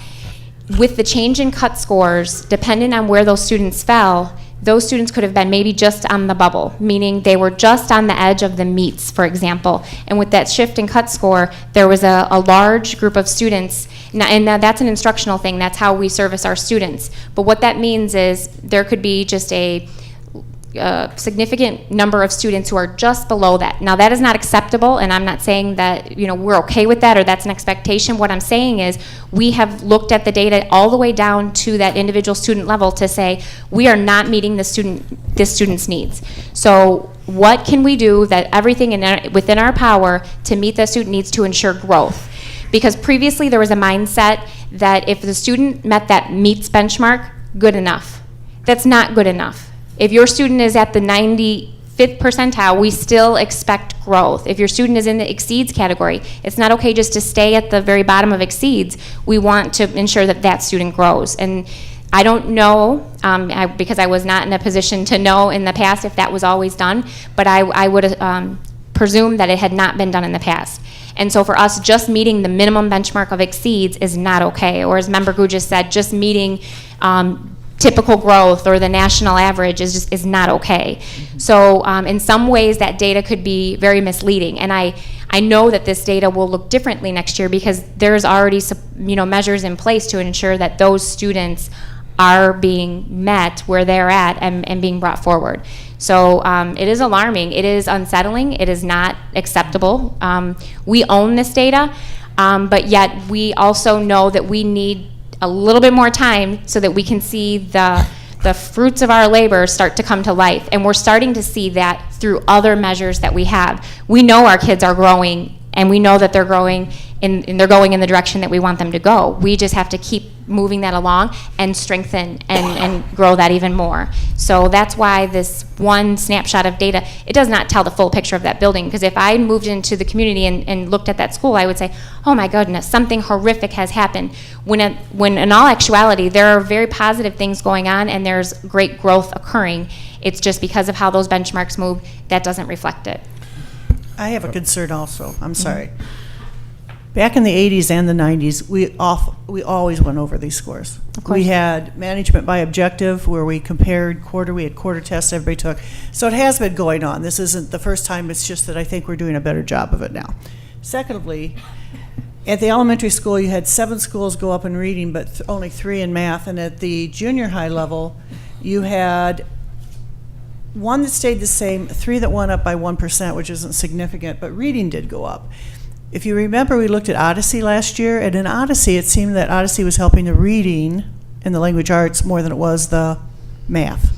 with the change in cut scores, depending on where those students fell, those students could have been maybe just on the bubble, meaning they were just on the edge of the meets, for example. And with that shift in cut score, there was a large group of students, and that's an instructional thing, that's how we service our students. But what that means is there could be just a significant number of students who are just below that. Now, that is not acceptable, and I'm not saying that we're okay with that or that's an expectation. What I'm saying is we have looked at the data all the way down to that individual student level to say we are not meeting this student's needs. So what can we do that everything within our power to meet the student needs to ensure growth? Because previously there was a mindset that if the student met that meets benchmark, good enough. That's not good enough. If your student is at the 95th percentile, we still expect growth. If your student is in the exceeds category, it's not okay just to stay at the very bottom of exceeds. We want to ensure that that student grows. And I don't know, because I was not in a position to know in the past if that was always done, but I would presume that it had not been done in the past. And so for us, just meeting the minimum benchmark of exceeds is not okay. Or as Member Gugis said, just meeting typical growth or the national average is not okay. So in some ways that data could be very misleading, and I know that this data will look differently next year because there's already measures in place to ensure that those students are being met where they're at and being brought forward. So it is alarming, it is unsettling, it is not acceptable. We own this data, but yet we also know that we need a little bit more time so that we can see the fruits of our labor start to come to life. And we're starting to see that through other measures that we have. We know our kids are growing, and we know that they're growing and they're going in the direction that we want them to go. We just have to keep moving that along and strengthen and grow that even more. So that's why this one snapshot of data, it does not tell the full picture of that building, because if I moved into the community and looked at that school, I would say, oh my goodness, something horrific has happened. When in all actuality, there are very positive things going on and there's great growth occurring. It's just because of how those benchmarks move, that doesn't reflect it. I have a concern also. I'm sorry. Back in the 80s and the 90s, we always went over these scores. We had management by objective where we compared we had quarter tests everybody took. So it has been going on. This isn't the first time, it's just that I think we're doing a better job of it now. Secondly, At the elementary school, you had 7 schools go up in reading, but only 3 in math. And at the junior high level, you had 1 that stayed the same, 3 that went up by 1%, which isn't significant, but reading did go up. If you remember, we looked at Odyssey last year, and in Odyssey, it seemed that Odyssey was helping the reading and the language arts more than it was the math.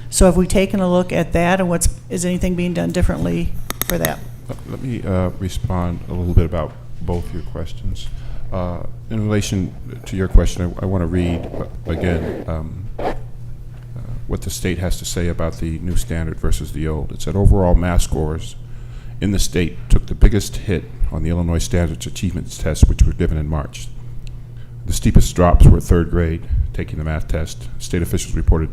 So have we taken a look at that, and is anything being done differently for that? Let me respond a little bit about both your questions. In relation to your question, I want to read again what the state has to say about the new standard versus the old. It said overall math scores in the state took the biggest hit on the Illinois Standards Achievement Test, which were given in March. The steepest drops were 3rd grade, taking the math test. State officials reported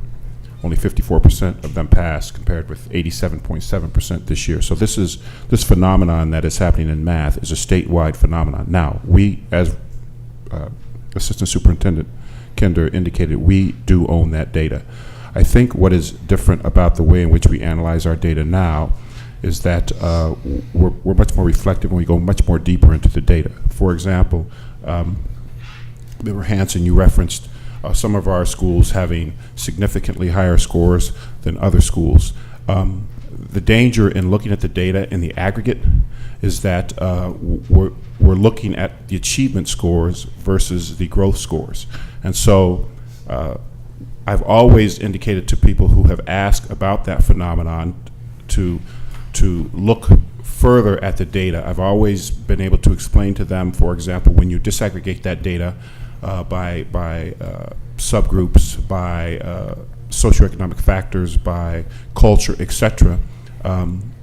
only 54% of them passed, compared with 87.7% this year. So this phenomenon that is happening in math is a statewide phenomenon. Now, we, as Assistant Superintendent Kinder indicated, we do own that data. I think what is different about the way in which we analyze our data now is that we're much more reflective and we go much more deeper into the data. For example, Member Hanson, you referenced some of our schools having significantly higher scores than other schools. The danger in looking at the data in the aggregate is that we're looking at the achievement scores versus the growth scores. And so I've always indicated to people who have asked about that phenomenon to look further at the data. I've always been able to explain to them, for example, when you disaggregate that data by subgroups, by socioeconomic factors, by culture, etc.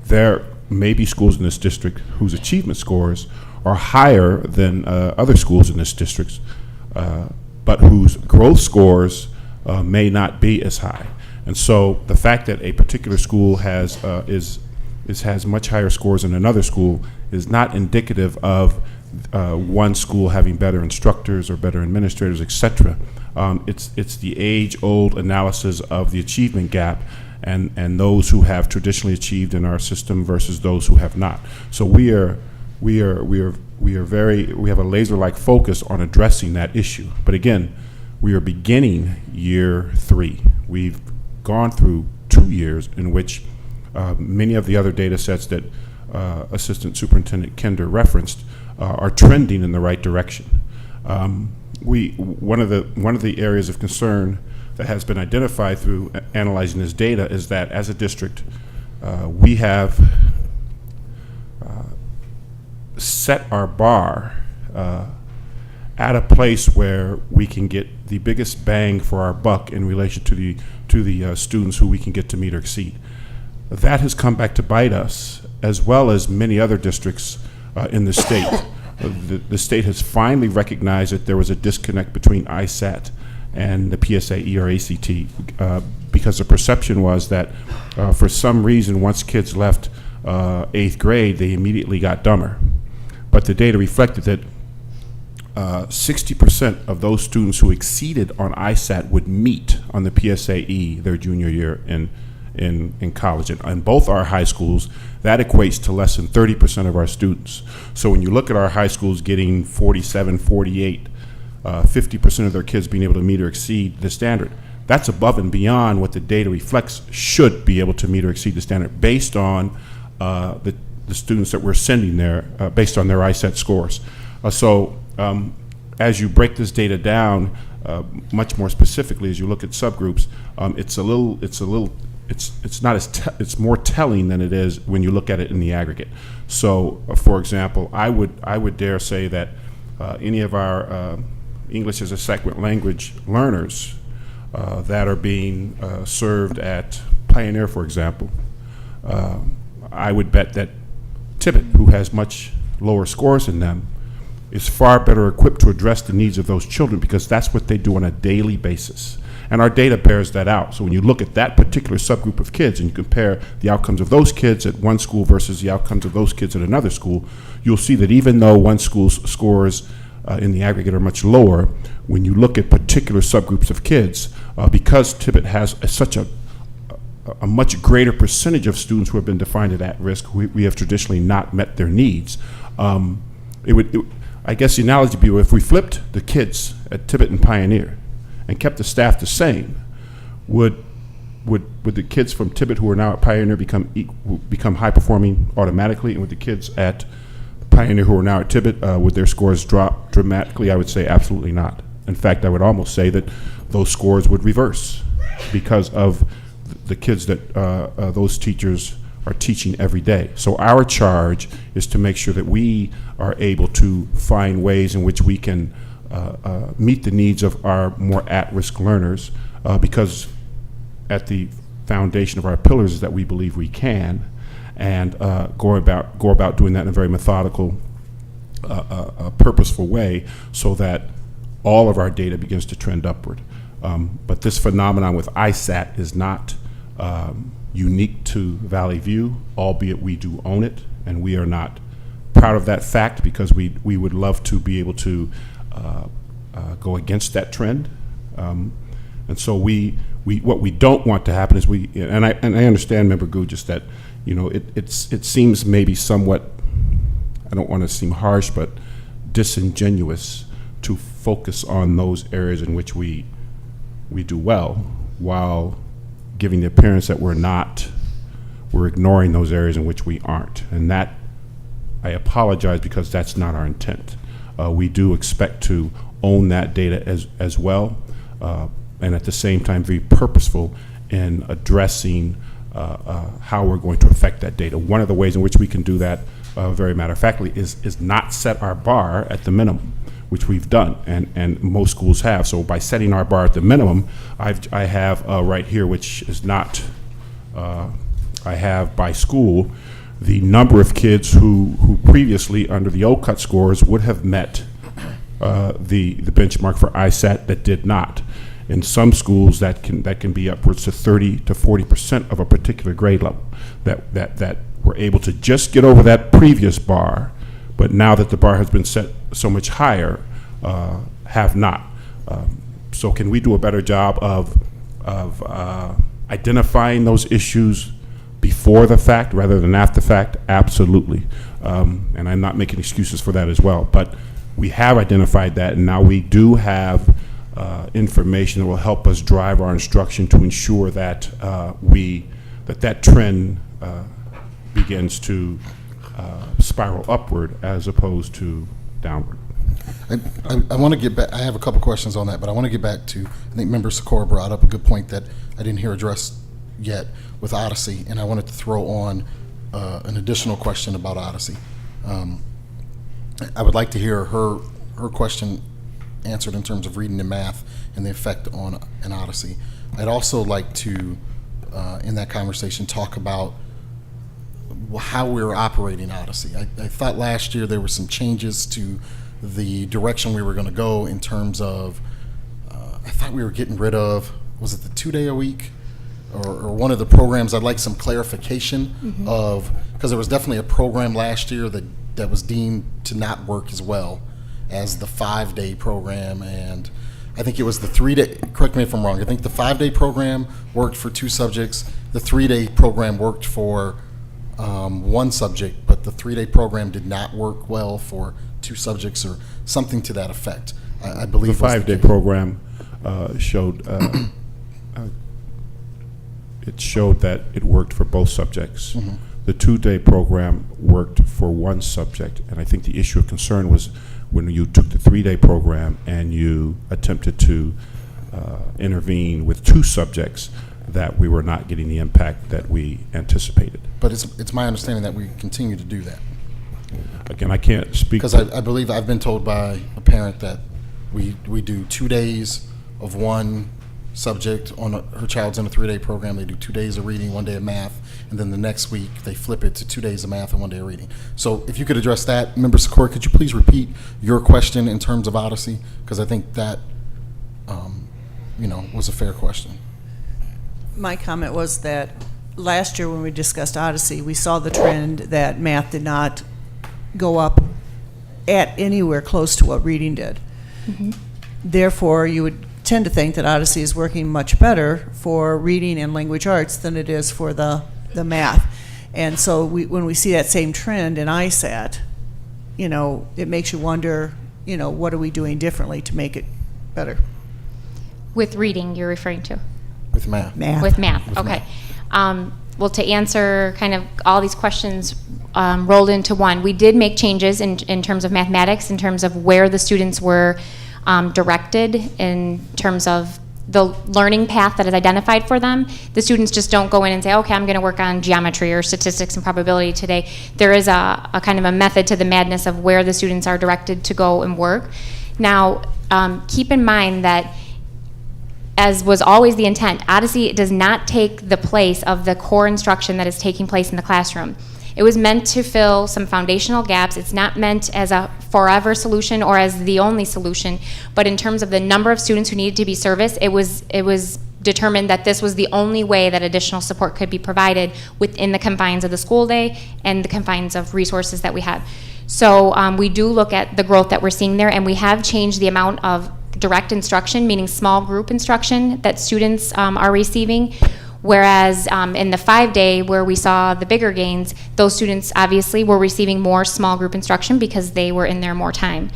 There may be schools in this district whose achievement scores are higher than other schools in this district, but whose growth scores may not be as high. And so the fact that a particular school has much higher scores than another school is not indicative of one school having better instructors or better administrators, etc. It's the age-old analysis of the achievement gap and those who have traditionally achieved in our system versus those who have not. So we have a laser-like focus on addressing that issue. But again, we are beginning year 3. We've gone through 2 years in which many of the other data sets that Assistant Superintendent Kinder referenced are trending in the right direction. One of the areas of concern that has been identified through analyzing this data is that as a district, we have set our bar at a place where we can get the biggest bang for our buck in relation to the students who we can get to meet or exceed. That has come back to bite us, as well as many other districts in the state. The state has finally recognized that there was a disconnect between ISAT and the PSAE or ACT, because the perception was that for some reason, once kids left 8th grade, they immediately got dumber. But the data reflected that 60% of those students who exceeded on ISAT would meet on the PSAE their junior year in college. And in both our high schools, that equates to less than 30% of our students. So when you look at our high schools getting 47, 48, 50% of their kids being able to meet or exceed the standard, that's above and beyond what the data reflects should be able to meet or exceed the standard based on the students that we're sending there, based on their ISAT scores. As you break this data down, much more specifically, as you look at subgroups, it's more telling than it is when you look at it in the aggregate. So, for example, I would dare say that any of our English as a second language learners that are being served at Pioneer, for example, I would bet that Tibbet, who has much lower scores than them, is far better equipped to address the needs of those children, because that's what they do on a daily basis. And our data bears that out. So when you look at that particular subgroup of kids and you compare the outcomes of those kids at one school versus the outcomes of those kids at another school, you'll see that even though one school's scores in the aggregate are much lower, when you look at particular subgroups of kids, because Tibbet has such a much greater percentage of students who have been defined as at risk, we have traditionally not met their needs. I guess the analogy would be if we flipped the kids at Tibbet and Pioneer and kept the staff the same, would the kids from Tibbet who are now at Pioneer become high performing automatically, and would the kids at Pioneer who are now at Tibbet, would their scores drop dramatically? I would say absolutely not. In fact, I would almost say that those scores would reverse because of the kids that those teachers are teaching every day. So our charge is to make sure that we are able to find ways in which we can meet the needs of our more at-risk learners, because at the foundation of our pillars is that we believe we can, and go about doing that in a very methodical, purposeful way, so that all of our data begins to trend upward. But this phenomenon with ISAT is not unique to Valley View, albeit we do own it, and we are not proud of that fact, because we would love to be able to go against that trend. And so what we don't want to happen is and I understand, Member Gugis, that it seems maybe somewhat, I don't want to seem harsh, but disingenuous to focus on those areas in which we do well, while giving the appearance that we're ignoring those areas in which we aren't. And that, I apologize, because that's not our intent. We do expect to own that data as well, and at the same time be purposeful in addressing how we're going to affect that data. One of the ways in which we can do that, very matter-of-factly, is not set our bar at the minimum, which we've done, and most schools have. So by setting our bar at the minimum, I have right here, which is not, I have by school, the number of kids who previously, under the OCUT scores, would have met the benchmark for ISAT that did not. In some schools, that can be upwards to 30 to 40% of a particular grade level that were able to just get over that previous bar, but now that the bar has been set so much higher, have not. So can we do a better job of identifying those issues before the fact rather than after the fact? Absolutely. And I'm not making excuses for that as well. But we have identified that, and now we do have information that will help us drive our instruction to ensure that that trend begins to spiral upward as opposed to downward. I want to get back. I have a couple questions on that, but I want to get back to, I think Member Sikora brought up a good point that I didn't hear addressed yet with Odyssey, and I wanted to throw on an additional question about Odyssey. I would like to hear her question answered in terms of reading and math and the effect on an Odyssey. I'd also like to, in that conversation, talk about how we're operating Odyssey. I thought last year there were some changes to the direction we were going to go in terms of, I thought we were getting rid of, was it the 2-day a week? Or one of the programs. I'd like some clarification of, because there was definitely a program last year that was deemed to not work as well as the 5-day program, and I think it was the 3-day, correct me if I'm wrong, I think the 5-day program worked for 2 subjects, the 3-day program worked for 1 subject, but the 3-day program did not work well for 2 subjects or something to that effect. I believe the 5-day program showed it showed that it worked for both subjects. The 2-day program worked for 1 subject, and I think the issue of concern was when you took the 3-day program and you attempted to intervene with 2 subjects, that we were not getting the impact that we anticipated. But it's my understanding that we continue to do that. Again, I can't speak. Because I believe I've been told by a parent that we do 2 days of 1 subject on her child's in a 3-day program. They do 2 days of reading, 1 day of math, and then the next week they flip it to 2 days of math and 1 day of reading. So if you could address that, Member Sikora, could you please repeat your question in terms of Odyssey? Because I think that, was a fair question. My comment was that last year when we discussed Odyssey, we saw the trend that math did not go up at anywhere close to what reading did. Therefore, you would tend to think that Odyssey is working much better for reading and language arts than it is for the math. And so when we see that same trend in ISAT, it makes you wonder, what are we doing differently to make it better? With reading, you're referring to? With math. With math, okay. Well, to answer kind of all these questions rolled into one, we did make changes in terms of mathematics, in terms of where the students were directed, in terms of the learning path that is identified for them. The students just don't go in and say, okay, I'm going to work on geometry or statistics and probability today. There is a kind of a method to the madness of where the students are directed to go and work. Now, keep in mind that, as was always the intent, Odyssey does not take the place of the core instruction that is taking place in the classroom. It was meant to fill some foundational gaps. It's not meant as a forever solution or as the only solution, but in terms of the number of students who needed to be serviced, it was determined that this was the only way that additional support could be provided within the confines of the school day and the confines of resources that we have. So we do look at the growth that we're seeing there, and we have changed the amount of direct instruction, meaning small group instruction, that students are receiving. Whereas in the 5-day where we saw the bigger gains, those students obviously were receiving more small group instruction because they were in there more time.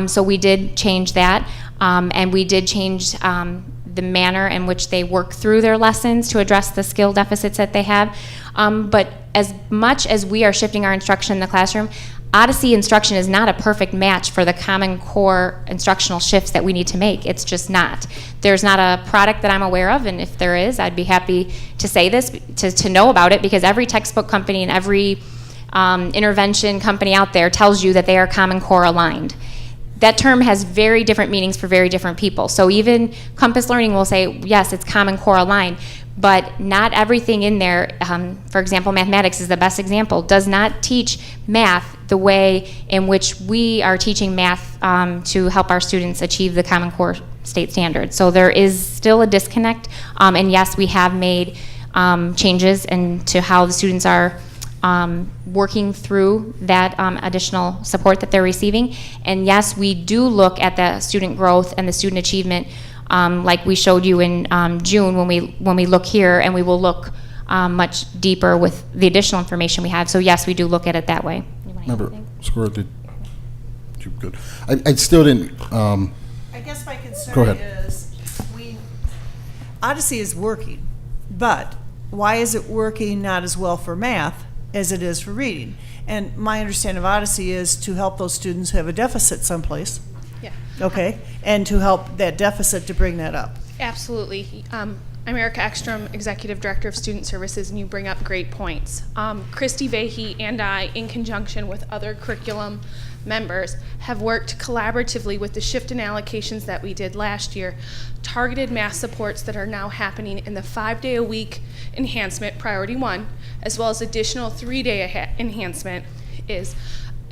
So we did change that, and we did change the manner in which they work through their lessons to address the skill deficits that they have. But as much as we are shifting our instruction in the classroom, Odyssey instruction is not a perfect match for the Common Core instructional shifts that we need to make. It's just not. There's not a product that I'm aware of, and if there is, I'd be happy to say this, to know about it, because every textbook company and every intervention company out there tells you that they are Common Core aligned. That term has very different meanings for very different people. So even Compass Learning will say, yes, it's Common Core aligned, but not everything in there, for example, mathematics is the best example, does not teach math the way in which we are teaching math to help our students achieve the Common Core state standard. So there is still a disconnect, and yes, we have made changes into how the students are working through that additional support that they're receiving. And yes, we do look at the student growth and the student achievement like we showed you in June when we look here, and we will look much deeper with the additional information we have. So yes, we do look at it that way. Remember, Squirrel, did you good? I still didn't. I guess my concern Go ahead. is Odyssey is working, but why is it working not as well for math as it is for reading? And my understanding of Odyssey is to help those students who have a deficit someplace. Yeah. Okay, and to help that deficit to bring that up. Absolutely. I'm Erica Ekstrom, Executive Director of Student Services, and you bring up great points. Christy Vahey and I, in conjunction with other curriculum members, have worked collaboratively with the shift in allocations that we did last year, targeted math supports that are now happening in the 5-day-a-week enhancement, priority 1, as well as additional 3-day enhancement is,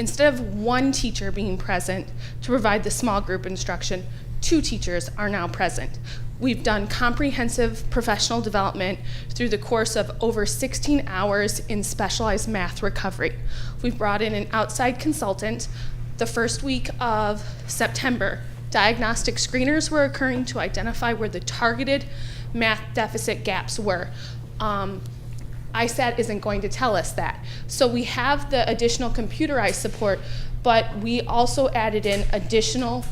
instead of one teacher being present to provide the small group instruction, 2 teachers are now present. We've done comprehensive professional development through the course of over 16 hours in specialized math recovery. We've brought in an outside consultant. The first week of September, diagnostic screeners were occurring to identify where the targeted math deficit gaps were. ISAT isn't going to tell us that. So we have the additional computerized support, but we also added in additional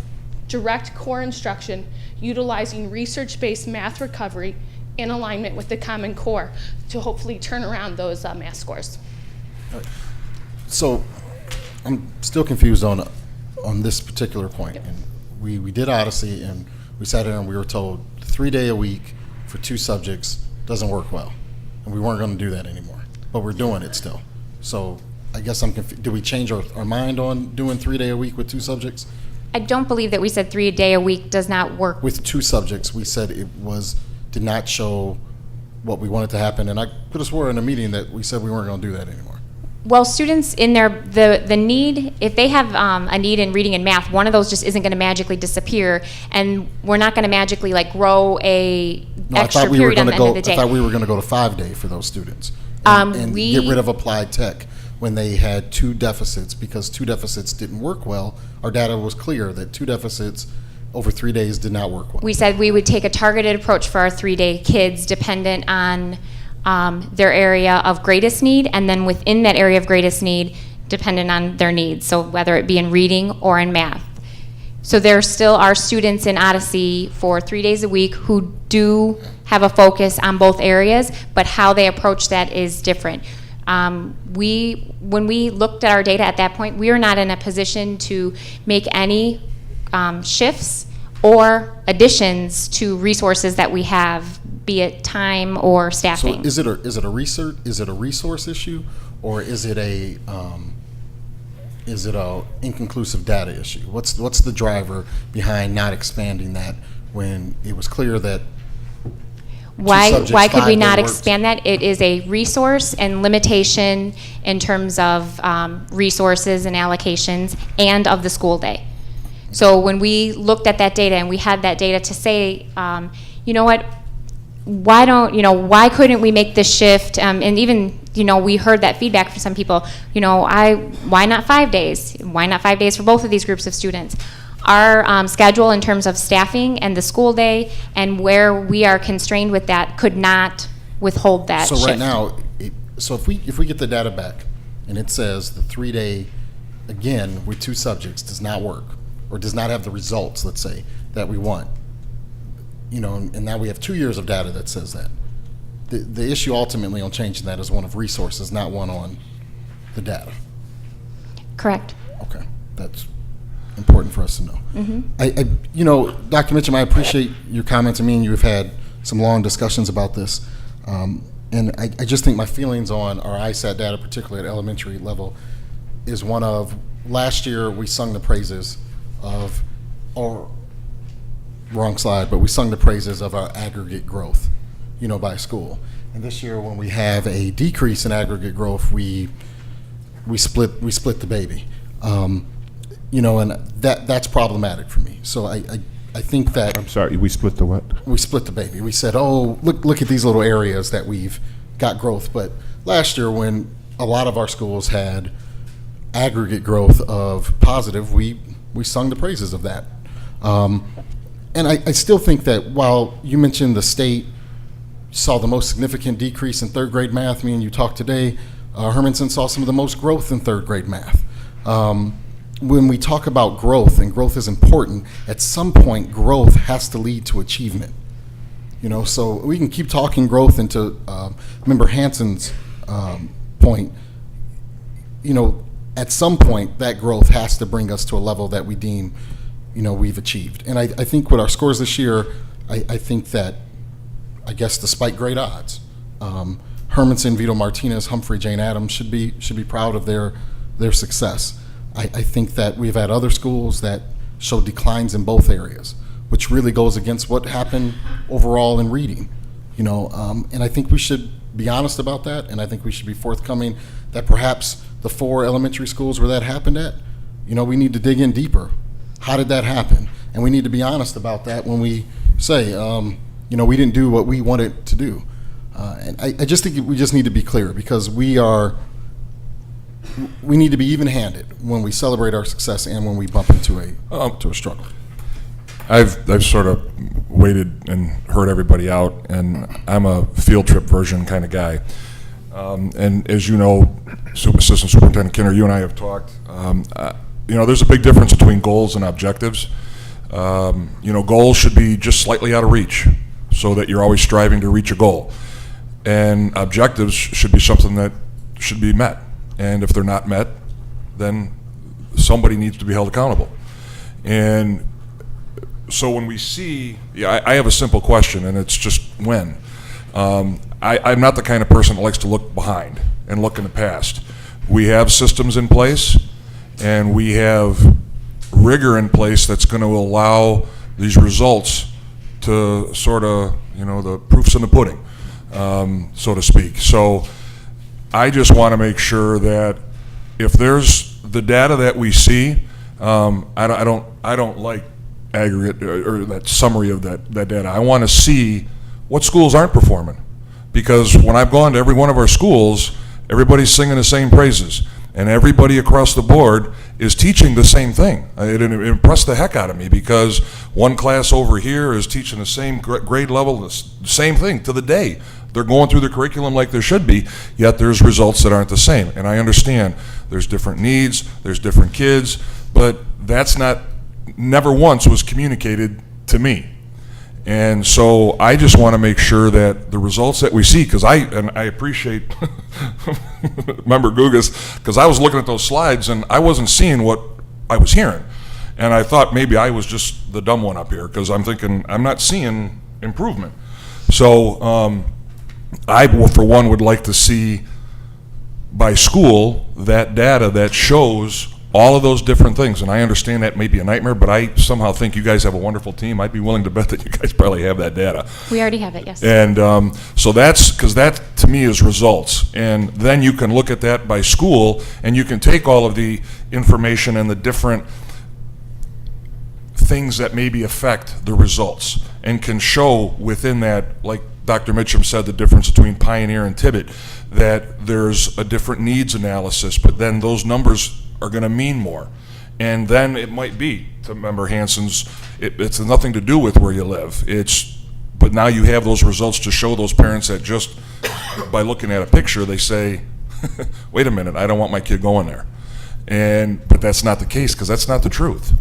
direct core instruction utilizing research-based math recovery in alignment with the Common Core to hopefully turn around those math scores. So I'm still confused on this particular point. And we did Odyssey, and we sat there and we were told 3-day a week for 2 subjects doesn't work well, and we weren't going to do that anymore. But we're doing it still. So I guess I'm confused. Did we change our mind on doing 3-day a week with 2 subjects? I don't believe that we said 3-day a week does not work. With 2 subjects, we said it did not show what we wanted to happen, and I could have swore in a meeting that we said we weren't going to do that anymore. Well, students in the need, if they have a need in reading and math, one of those just isn't going to magically disappear, and we're not going to magically grow a extra period on the end of the day. I thought we were going to go to 5-day for those students and get rid of applied tech when they had 2 deficits, because 2 deficits didn't work well. Our data was clear that 2 deficits over 3 days did not work well. We said we would take a targeted approach for our 3-day kids dependent on their area of greatest need, and then within that area of greatest need, dependent on their needs, so whether it be in reading or in math. So there still are students in Odyssey for 3 days a week who do have a focus on both areas, but how they approach that is different. When we looked at our data at that point, we were not in a position to make any shifts or additions to resources that we have, be it time or staffing. So is it a resource issue, or is it a inconclusive data issue? What's the driver behind not expanding that when it was clear that Why could we not expand that? It is a resource and limitation in terms of resources and allocations and of the school day. So when we looked at that data and we had that data to say, you know what, why couldn't we make this shift? And even, we heard that feedback from some people, why not 5 days? Why not 5 days for both of these groups of students? Our schedule in terms of staffing and the school day and where we are constrained with that could not withhold that So shift. right now, if we get the data back and it says the 3 day, again, with 2 subjects does not work or does not have the results, let's say, that we want, and now we have 2 years of data that says that. The issue ultimately on changing that is one of resources, not one on the data. Correct. Okay, that's important for us to know. Dr. Mitchum, I appreciate your comments. I mean, you've had some long discussions about this. And I just think my feelings on our ISAT data, particularly at elementary level, is one of, last year we sung the praises of, or wrong slide, but we sung the praises of our aggregate growth, by school. And this year when we have a decrease in aggregate growth, we split the baby. And that's problematic for me. So I think that... I'm sorry, we split the what? We split the baby. We said, look at these little areas that we've got growth. But last year when a lot of our schools had aggregate growth of positive, we sung the praises of that. And I still think that while you mentioned the state saw the most significant decrease in third grade math, me and you talked today, Hermanson saw some of the most growth in third grade math. When we talk about growth, and growth is important, at some point growth has to lead to achievement. So we can keep talking growth into Member Hanson's point. At some point that growth has to bring us to a level that we deem, we've achieved. And I think with our scores this year, I think that, I guess despite great odds, Hermanson, Vito Martinez, Humphrey, Jane Addams should be proud of their success. I think that we've had other schools that show declines in both areas, which really goes against what happened overall in reading. And I think we should be honest about that, and I think we should be forthcoming that perhaps the 4 elementary schools where that happened at, we need to dig in deeper. How did that happen? And we need to be honest about that when we say, we didn't do what we wanted to do. And I just think we just need to be clear, because we need to be even-handed when we celebrate our success and when we bump into a struggle. I've sort of waited and heard everybody out, and I'm a field trip version kind of guy. And as you know, Assistant Superintendent Kinner, you and I have talked. There's a big difference between goals and objectives. Goals should be just slightly out of reach, so that you're always striving to reach a goal. And objectives should be something that should be met. And if they're not met, then somebody needs to be held accountable. And so when we see, I have a simple question, and it's just when. I'm not the kind of person that likes to look behind and look in the past. We have systems in place, and we have rigor in place that's going to allow these results to sort of, the proof's in the pudding, so to speak. So I just want to make sure that if there's the data that we see, I don't like aggregate or that summary of that data. I want to see what schools aren't performing, because when I've gone to every one of our schools, everybody's singing the same praises, and everybody across the board is teaching the same thing. It impressed the heck out of me, because one class over here is teaching the same grade level, the same thing to the day. They're going through the curriculum like there should be, yet there's results that aren't the same. And I understand there's different needs, there's different kids, but that's never once was communicated to me. And so I just want to make sure that the results that we see, because I appreciate Member Gugas, because I was looking at those slides and I wasn't seeing what I was hearing. And I thought maybe I was just the dumb one up here, because I'm thinking I'm not seeing improvement. So I, for one, would like to see by school that data that shows all of those different things. And I understand that may be a nightmare, but I somehow think you guys have a wonderful team. I'd be willing to bet that you guys probably have that data. We already have it, yes. And so that's, because that to me is results. And then you can look at that by school, and you can take all of the information and the different things that maybe affect the results, and can show within that, like Dr. Mitchum said, the difference between Pioneer and Tibbet, that there's a different needs analysis, but then those numbers are going to mean more. And then it might be, to Member Hansen's, it's nothing to do with where you live. But now you have those results to show those parents that just by looking at a picture, they say, wait a minute, I don't want my kid going there. But that's not the case, because that's not the truth.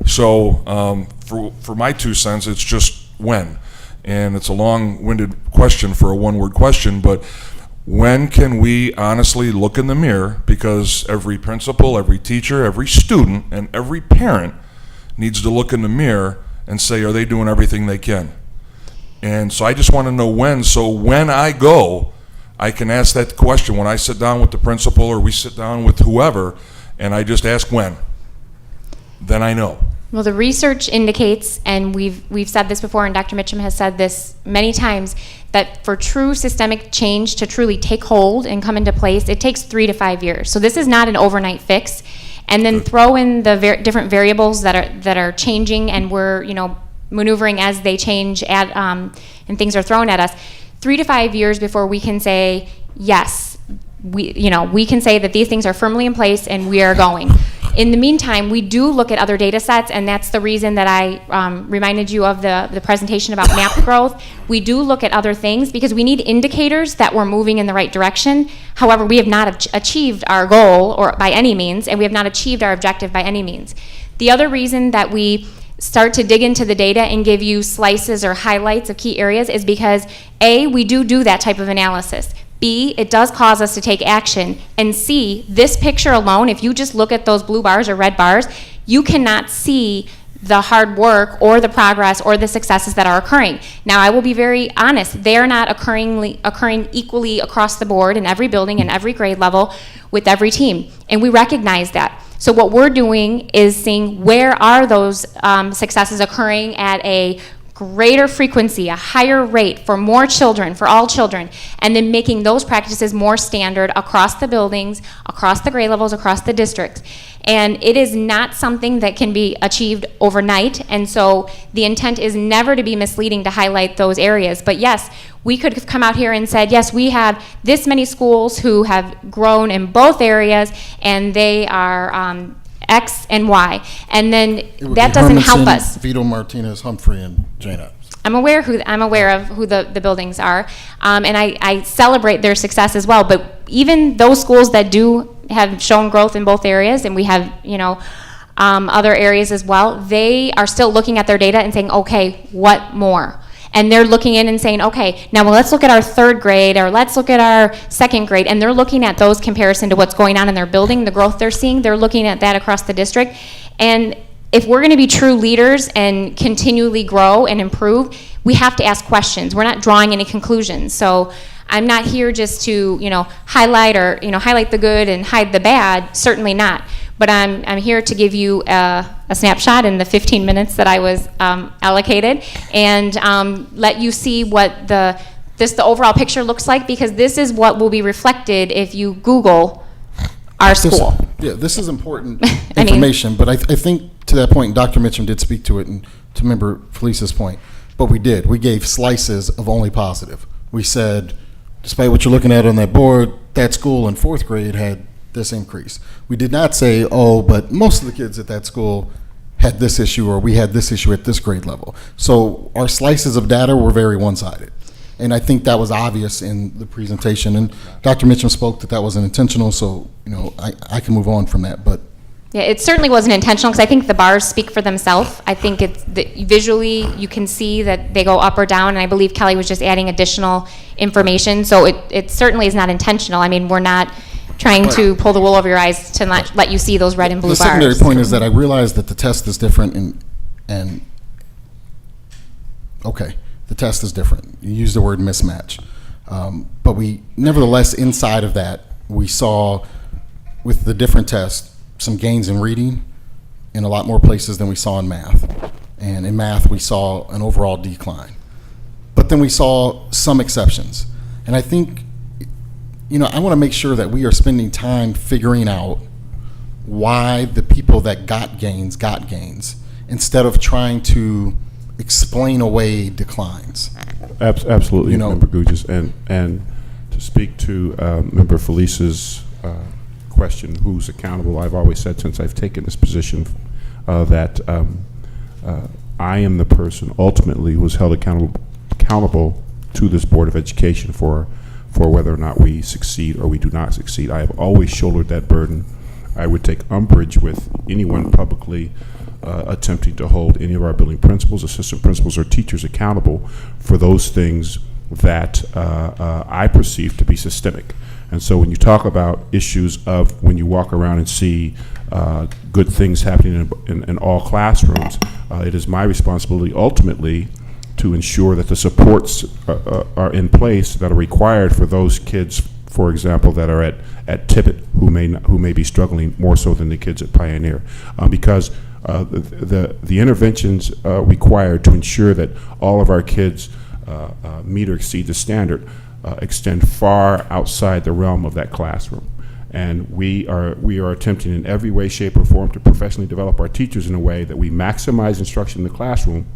So for my 2 cents, it's just when. And it's a long-winded question for a one-word question, but when can we honestly look in the mirror, because every principal, every teacher, every student, and every parent needs to look in the mirror and say, are they doing everything they can? And so I just want to know when, so when I go, I can ask that question when I sit down with the principal, or we sit down with whoever, and I just ask when. Then I know. Well, the research indicates, and we've said this before, and Dr. Mitchum has said this many times, that for true systemic change to truly take hold and come into place, it takes 3 to 5 years. So this is not an overnight fix. And then throw in the different variables that are changing, and we're maneuvering as they change and things are thrown at us. 3 to 5 years before we can say yes, we can say that these things are firmly in place and we are going. In the meantime, we do look at other data sets, and that's the reason that I reminded you of the presentation about map growth. We do look at other things because we need indicators that we're moving in the right direction. However, we have not achieved our goal or by any means, and we have not achieved our objective by any means. The other reason that we start to dig into the data and give you slices or highlights of key areas is because A, we do that type of analysis. B, it does cause us to take action. And C, this picture alone, if you just look at those blue bars or red bars, you cannot see the hard work or the progress or the successes that are occurring. Now, I will be very honest, they are not occurring equally across the board in every building and every grade level with every team. And we recognize that. So what we're doing is seeing where are those successes occurring at a greater frequency, a higher rate for more children, for all children, and then making those practices more standard across the buildings, across the grade levels, across the districts. And it is not something that can be achieved overnight, and so the intent is never to be misleading to highlight those areas. But yes, we could have come out here and said, yes, we have this many schools who have grown in both areas, and they are X and Y, and then that doesn't help us. Vito, Martinez, Humphrey, and Jana. I'm aware of who the buildings are, and I celebrate their success as well. But even those schools that do have shown growth in both areas, and we have other areas as well, they are still looking at their data and saying, okay, what more? And they're looking in and saying, okay, now let's look at our 3rd grade, or let's look at our 2nd grade, and they're looking at those comparison to what's going on in their building, the growth they're seeing. They're looking at that across the district. And if we're going to be true leaders and continually grow and improve, we have to ask questions. We're not drawing any conclusions. So I'm not here just to highlight the good and hide the bad. Certainly not. But I'm here to give you a snapshot in the 15 minutes that I was allocated, and let you see what the overall picture looks like, because this is what will be reflected if you Google our school. This is important information, but I think to that point, Dr. Mitchum did speak to it, and to Member Felice's point, but we gave slices of only positive. We said, despite what you're looking at on that board, that school in 4th grade had this increase. We did not say, oh, but most of the kids at that school had this issue, or we had this issue at this grade level. So our slices of data were very one-sided. And I think that was obvious in the presentation. And Dr. Mitchum spoke that that wasn't intentional, so I can move on from that. But Yeah, it certainly wasn't intentional, because I think the bars speak for themselves. I think visually you can see that they go up or down, and I believe Kelly was just adding additional information. So it certainly is not intentional. I mean, we're not trying to pull the wool over your eyes to not let you see those red and blue bars. the secondary point is that I realize that the test is different, and okay, the test is different. You use the word mismatch. But we, nevertheless, inside of that, we saw with the different tests some gains in reading in a lot more places than we saw in math. And in math, we saw an overall decline. But then we saw some exceptions. And I think, I want to make sure that we are spending time figuring out why the people that got gains, instead of trying to explain away declines. Absolutely, Member Gugis. And to speak to Member Felice's question, who's accountable, I've always said since I've taken this position that I am the person ultimately who is held accountable to this Board of Education for whether or not we succeed or we do not succeed. I have always shouldered that burden. I would take umbrage with anyone publicly attempting to hold any of our building principals, assistant principals, or teachers accountable for those things that I perceive to be systemic. And so when you talk about issues of when you walk around and see good things happening in all classrooms, it is my responsibility ultimately to ensure that the supports are in place that are required for those kids, for example, that are at Tibbet who may be struggling more so than the kids at Pioneer, because the interventions required to ensure that all of our kids meet or exceed the standard extend far outside the realm of that classroom. And we are attempting in every way, shape, or form to professionally develop our teachers in a way that we maximize instruction in the classroom,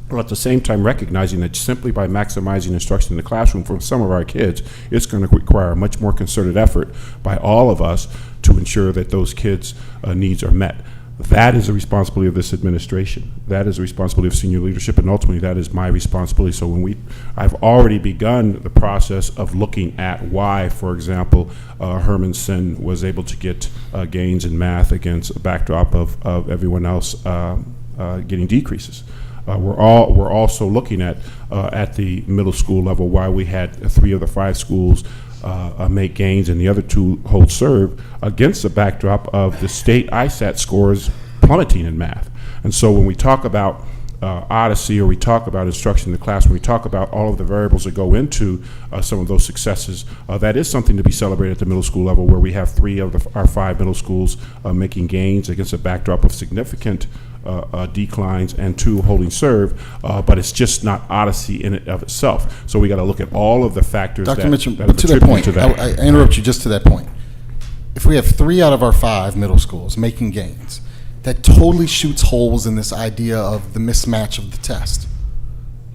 while at the same time recognizing that simply by maximizing instruction in the classroom for some of our kids, it's going to require a much more concerted effort by all of us to ensure that those kids' needs are met. That is the responsibility of this administration. That is the responsibility of senior leadership, and ultimately that is my responsibility. So I've already begun the process of looking at why, for example, Herman Sin was able to get gains in math against a backdrop of everyone else getting decreases. We're also looking at the middle school level why we had 3 of the 5 schools make gains and the other 2 hold serve against the backdrop of the state ISAT scores plummeting in math. And so when we talk about Odyssey, or we talk about instruction in the classroom, we talk about all of the variables that go into some of those successes, that is something to be celebrated at the middle school level, where we have 3 of our 5 middle schools making gains against a backdrop of significant declines and 2 holding serve, but it's just not Odyssey in and of itself. So we got to look at all of the factors Dr. Mitchum, that but to that point, to that. I interrupt you just to that point. If we have 3 out of our 5 middle schools making gains, that totally shoots holes in this idea of the mismatch of the test.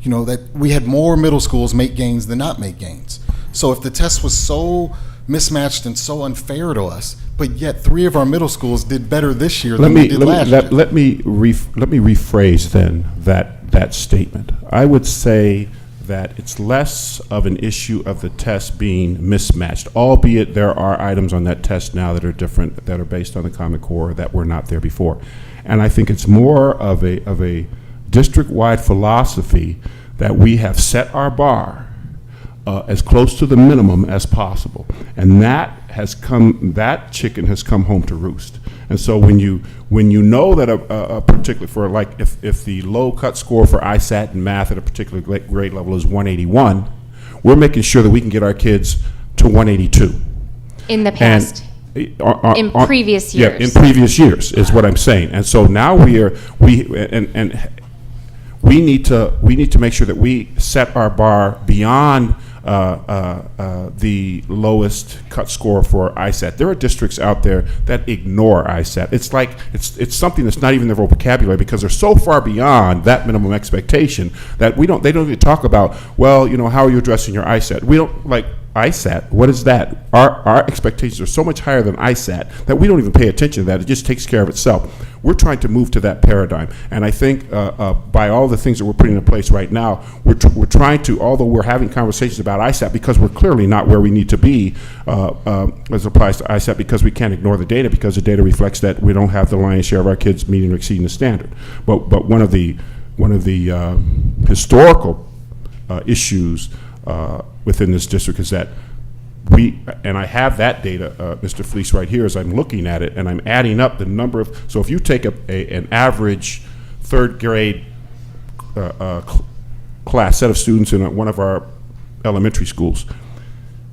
That we had more middle schools make gains than not make gains. So if the test was so mismatched and so unfair to us, but yet 3 of our middle schools did better this year than we did last year. Let me rephrase then that statement. I would say that it's less of an issue of the test being mismatched, albeit there are items on that test now that are different, that are based on the Common Core that were not there before. And I think it's more of a district-wide philosophy that we have set our bar as close to the minimum as possible, and that chicken has come home to roost. And so when you know that a particular, for like if the low cut score for ISAT and math at a particular grade level is 181, we're making sure that we can get our kids to 182. In the past. In previous years. Yeah, in previous years is what I'm saying. And so now we need to make sure that we set our bar beyond the lowest cut score for ISAT. There are districts out there that ignore ISAT. It's like it's something that's not even their vocabulary, because they're so far beyond that minimum expectation that they don't even talk about, well, how are you addressing your ISAT? ISAT, what is that? Our expectations are so much higher than ISAT that we don't even pay attention to that. It just takes care of itself. We're trying to move to that paradigm. And I think by all the things that we're putting in place right now, we're trying to, although we're having conversations about ISAT, because we're clearly not where we need to be as applies to ISAT, because we can't ignore the data, because the data reflects that we don't have the lion's share of our kids meeting or exceeding the standard. But one of the historical issues within this district is that and I have that data, Mr. Fleece, right here as I'm looking at it, and I'm adding up the number of, so if you take an average third grade class set of students in one of our elementary schools,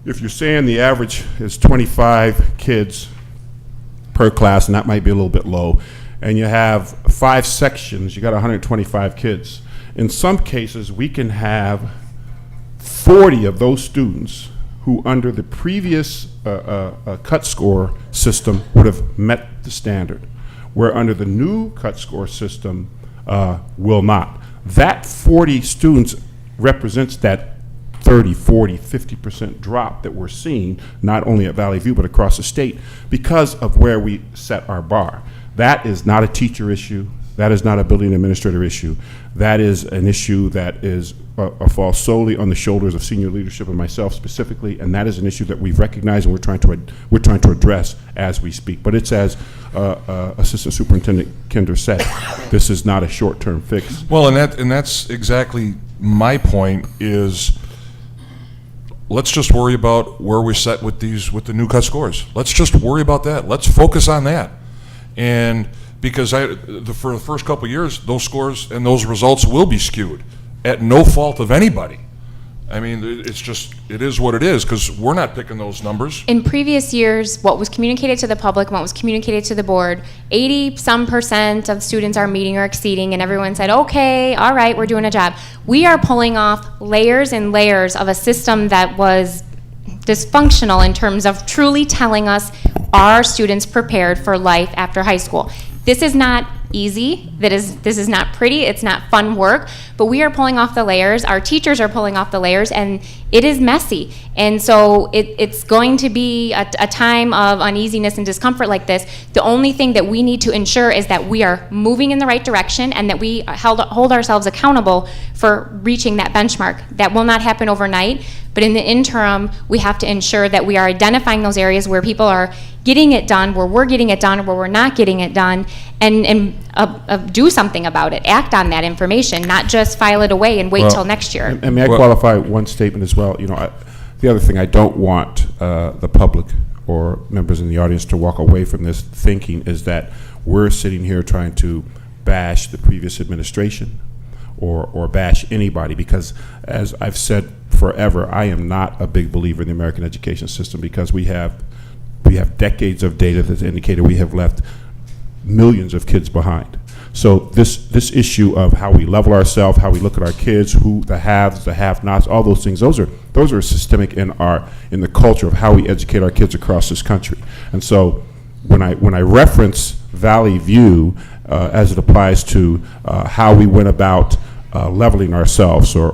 if you're saying the average is 25 kids per class, and that might be a little bit low, and you have 5 sections, you got 125 kids. In some cases, we can have 40 of those students who under the previous cut score system would have met the standard, where under the new cut score system will not. That 40 students represents that 30, 40, 50% drop that we're seeing, not only at Valley View, but across the state, because of where we set our bar. That is not a teacher issue. That is not a building administrator issue. That is an issue that is falls solely on the shoulders of senior leadership and myself specifically, and that is an issue that we've recognized and we're trying to address as we speak. But it's as Assistant Superintendent Kinder said, this is not a short-term fix. Well, and that's exactly my point. Is let's just worry about where we set with the new cut scores. Let's just worry about that. Let's focus on that, and because for the first couple of years, those scores and those results will be skewed at no fault of anybody. I mean, it is what it is, because we're not picking those numbers. In previous years, what was communicated to the public, what was communicated to the board, 80% of students are meeting or exceeding, and everyone said, okay, all right, we're doing a job. We are pulling off layers and layers of a system that was dysfunctional in terms of truly telling us, are students prepared for life after high school? This is not easy. This is not pretty. It's not fun work, but we are pulling off the layers. Our teachers are pulling off the layers, and it is messy. And so it's going to be a time of uneasiness and discomfort like this. The only thing that we need to ensure is that we are moving in the right direction and that we hold ourselves accountable for reaching that benchmark. That will not happen overnight, but in the interim, we have to ensure that we are identifying those areas where people are getting it done, where we're getting it done, or where we're not getting it done, and do something about it. Act on that information, not just file it away and wait till next year. And may I qualify one statement as well? You know, the other thing I don't want the public or members in the audience to walk away from this thinking is that we're sitting here trying to bash the previous administration or bash anybody, because as I've said forever, I am not a big believer in the American education system, because we have decades of data that's indicated we have left millions of kids behind. So this issue of how we level ourselves, how we look at our kids, who the haves, the have-nots, all those things, those are systemic in the culture of how we educate our kids across this country. And so when I reference Valley View as it applies to how we went about leveling ourselves or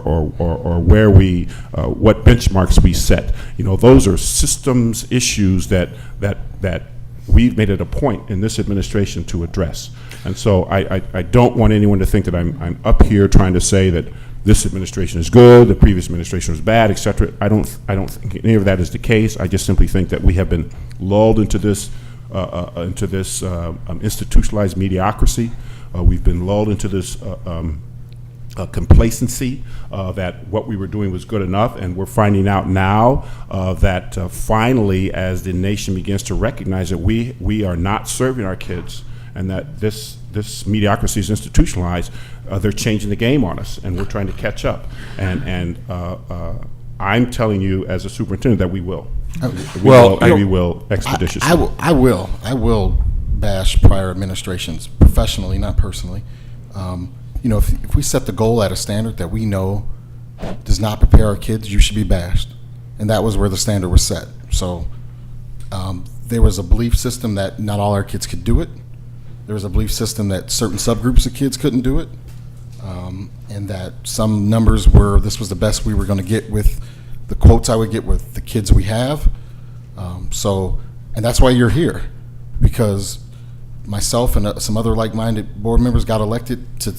where what benchmarks we set, those are systems issues that we've made it a point in this administration to address. And so I don't want anyone to think that I'm up here trying to say that this administration is good, the previous administration was bad, et cetera. I don't think any of that is the case. I just simply think that we have been lulled into this institutionalized mediocrity. We've been lulled into this complacency that what we were doing was good enough, and we're finding out now that finally, as the nation begins to recognize that we are not serving our kids and that this mediocrity is institutionalized, they're changing the game on us, and we're trying to catch up. And I'm telling you as a superintendent that we will. We will expeditiously. I will bash prior administrations professionally, not personally. If we set the goal at a standard that we know does not prepare our kids, you should be bashed. And that was where the standard was set. So there was a belief system that not all our kids could do it. There was a belief system that certain subgroups of kids couldn't do it. And that some numbers this was the best we were going to get with the quotes I would get with the kids we have. And that's why you're here, because myself and some other like-minded board members got elected to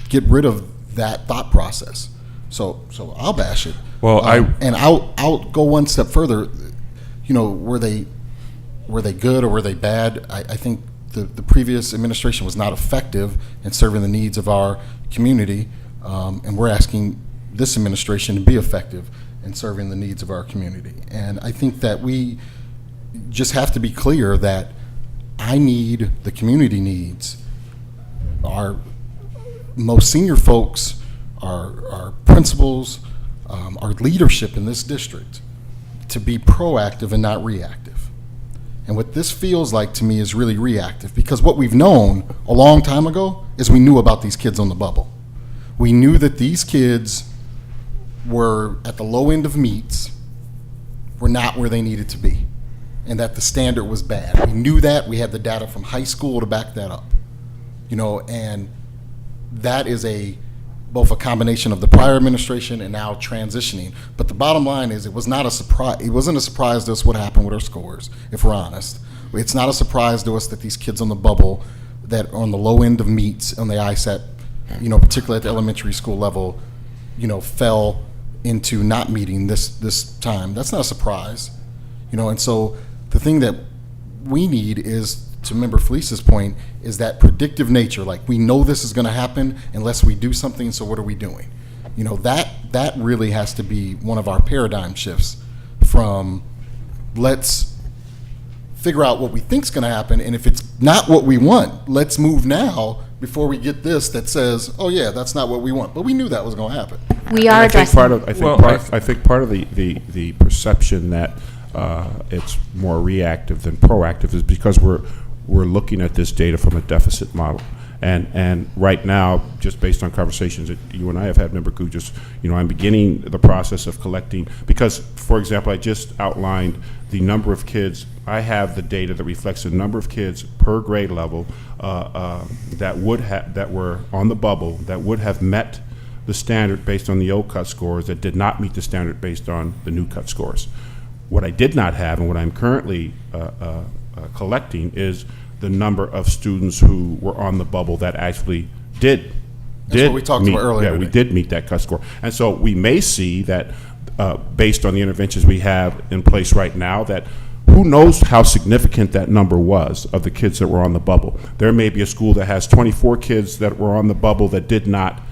get rid of that thought process. So I'll bash it. Well, I'll go one step further. You know, were they good or were they bad? I think the previous administration was not effective in serving the needs of our community, and we're asking this administration to be effective in serving the needs of our community. And I think that we just have to be clear that I need, the community needs, our most senior folks, our principals, our leadership in this district to be proactive and not reactive. And what this feels like to me is really reactive, because what we've known a long time ago is we knew about these kids on the bubble. We knew that these kids were at the low end of meets, were not where they needed to be, and that the standard was bad. We knew that. We had the data from high school to back that up. You know, and that is both a combination of the prior administration and now transitioning. But the bottom line is, it was not a surprise. It wasn't a surprise to us what happened with our scores, if we're honest. It's not a surprise to us that these kids on the bubble that are on the low end of meets on the ISAT, you know, particularly at the elementary school level, you know, fell into not meeting this time. That's not a surprise, you know. And so the thing that we need is, to Member Felice's point, is that predictive nature. Like, we know this is going to happen unless we do something, so what are we doing? You know, that really has to be one of our paradigm shifts from let's figure out what we think is going to happen, and if it's not what we want, let's move now before we get this that says, oh yeah, that's not what we want. But we knew that was going to happen. We are addressing. I think part of the perception that it's more reactive than proactive is because we're looking at this data from a deficit model. And right now, just based on conversations that you and I have had, Member Gugis, you know, I'm beginning the process of collecting, because, for example, I just outlined the number of kids. I have the data that reflects the number of kids per grade level that were on the bubble, that would have met the standard based on the old cut scores, that did not meet the standard based on the new cut scores. What I did not have, and what I'm currently collecting, is the number of students who were on the bubble that actually did what we talked about earlier. Yeah, we did meet that cut score. And so we may see that based on the interventions we have in place right now, that who knows how significant that number was of the kids that were on the bubble. There may be a school that has 24 kids that were on the bubble that did not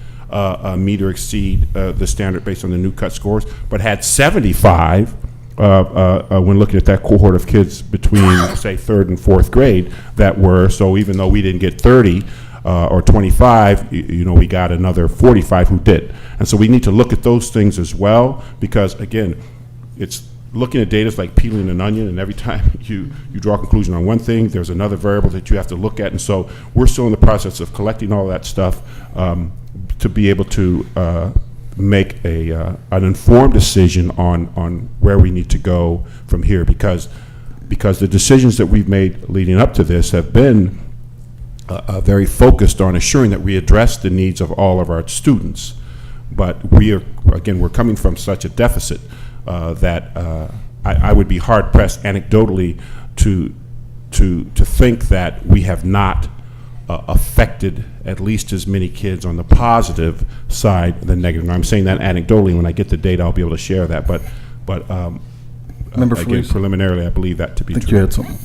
meet or exceed the standard based on the new cut scores, but had 75 when looking at that cohort of kids between, say, 3rd and 4th grade that were. So even though we didn't get 30 or 25, you know, we got another 45 who did. And so we need to look at those things as well, because, again, it's looking at data is like peeling an onion, and every time you draw a conclusion on one thing, there's another variable that you have to look at. And so we're still in the process of collecting all that stuff to be able to make an informed decision on where we need to go from here, because the decisions that we've made leading up to this have been very focused on assuring that we address the needs of all of our students. But we're coming from such a deficit that I would be hard pressed anecdotally to think that we have not affected at least as many kids on the positive side than negative. And I'm saying that anecdotally. When I get the data, I'll be able to share that. But Member again, Felice? preliminarily, I believe that to be I think true. you had something.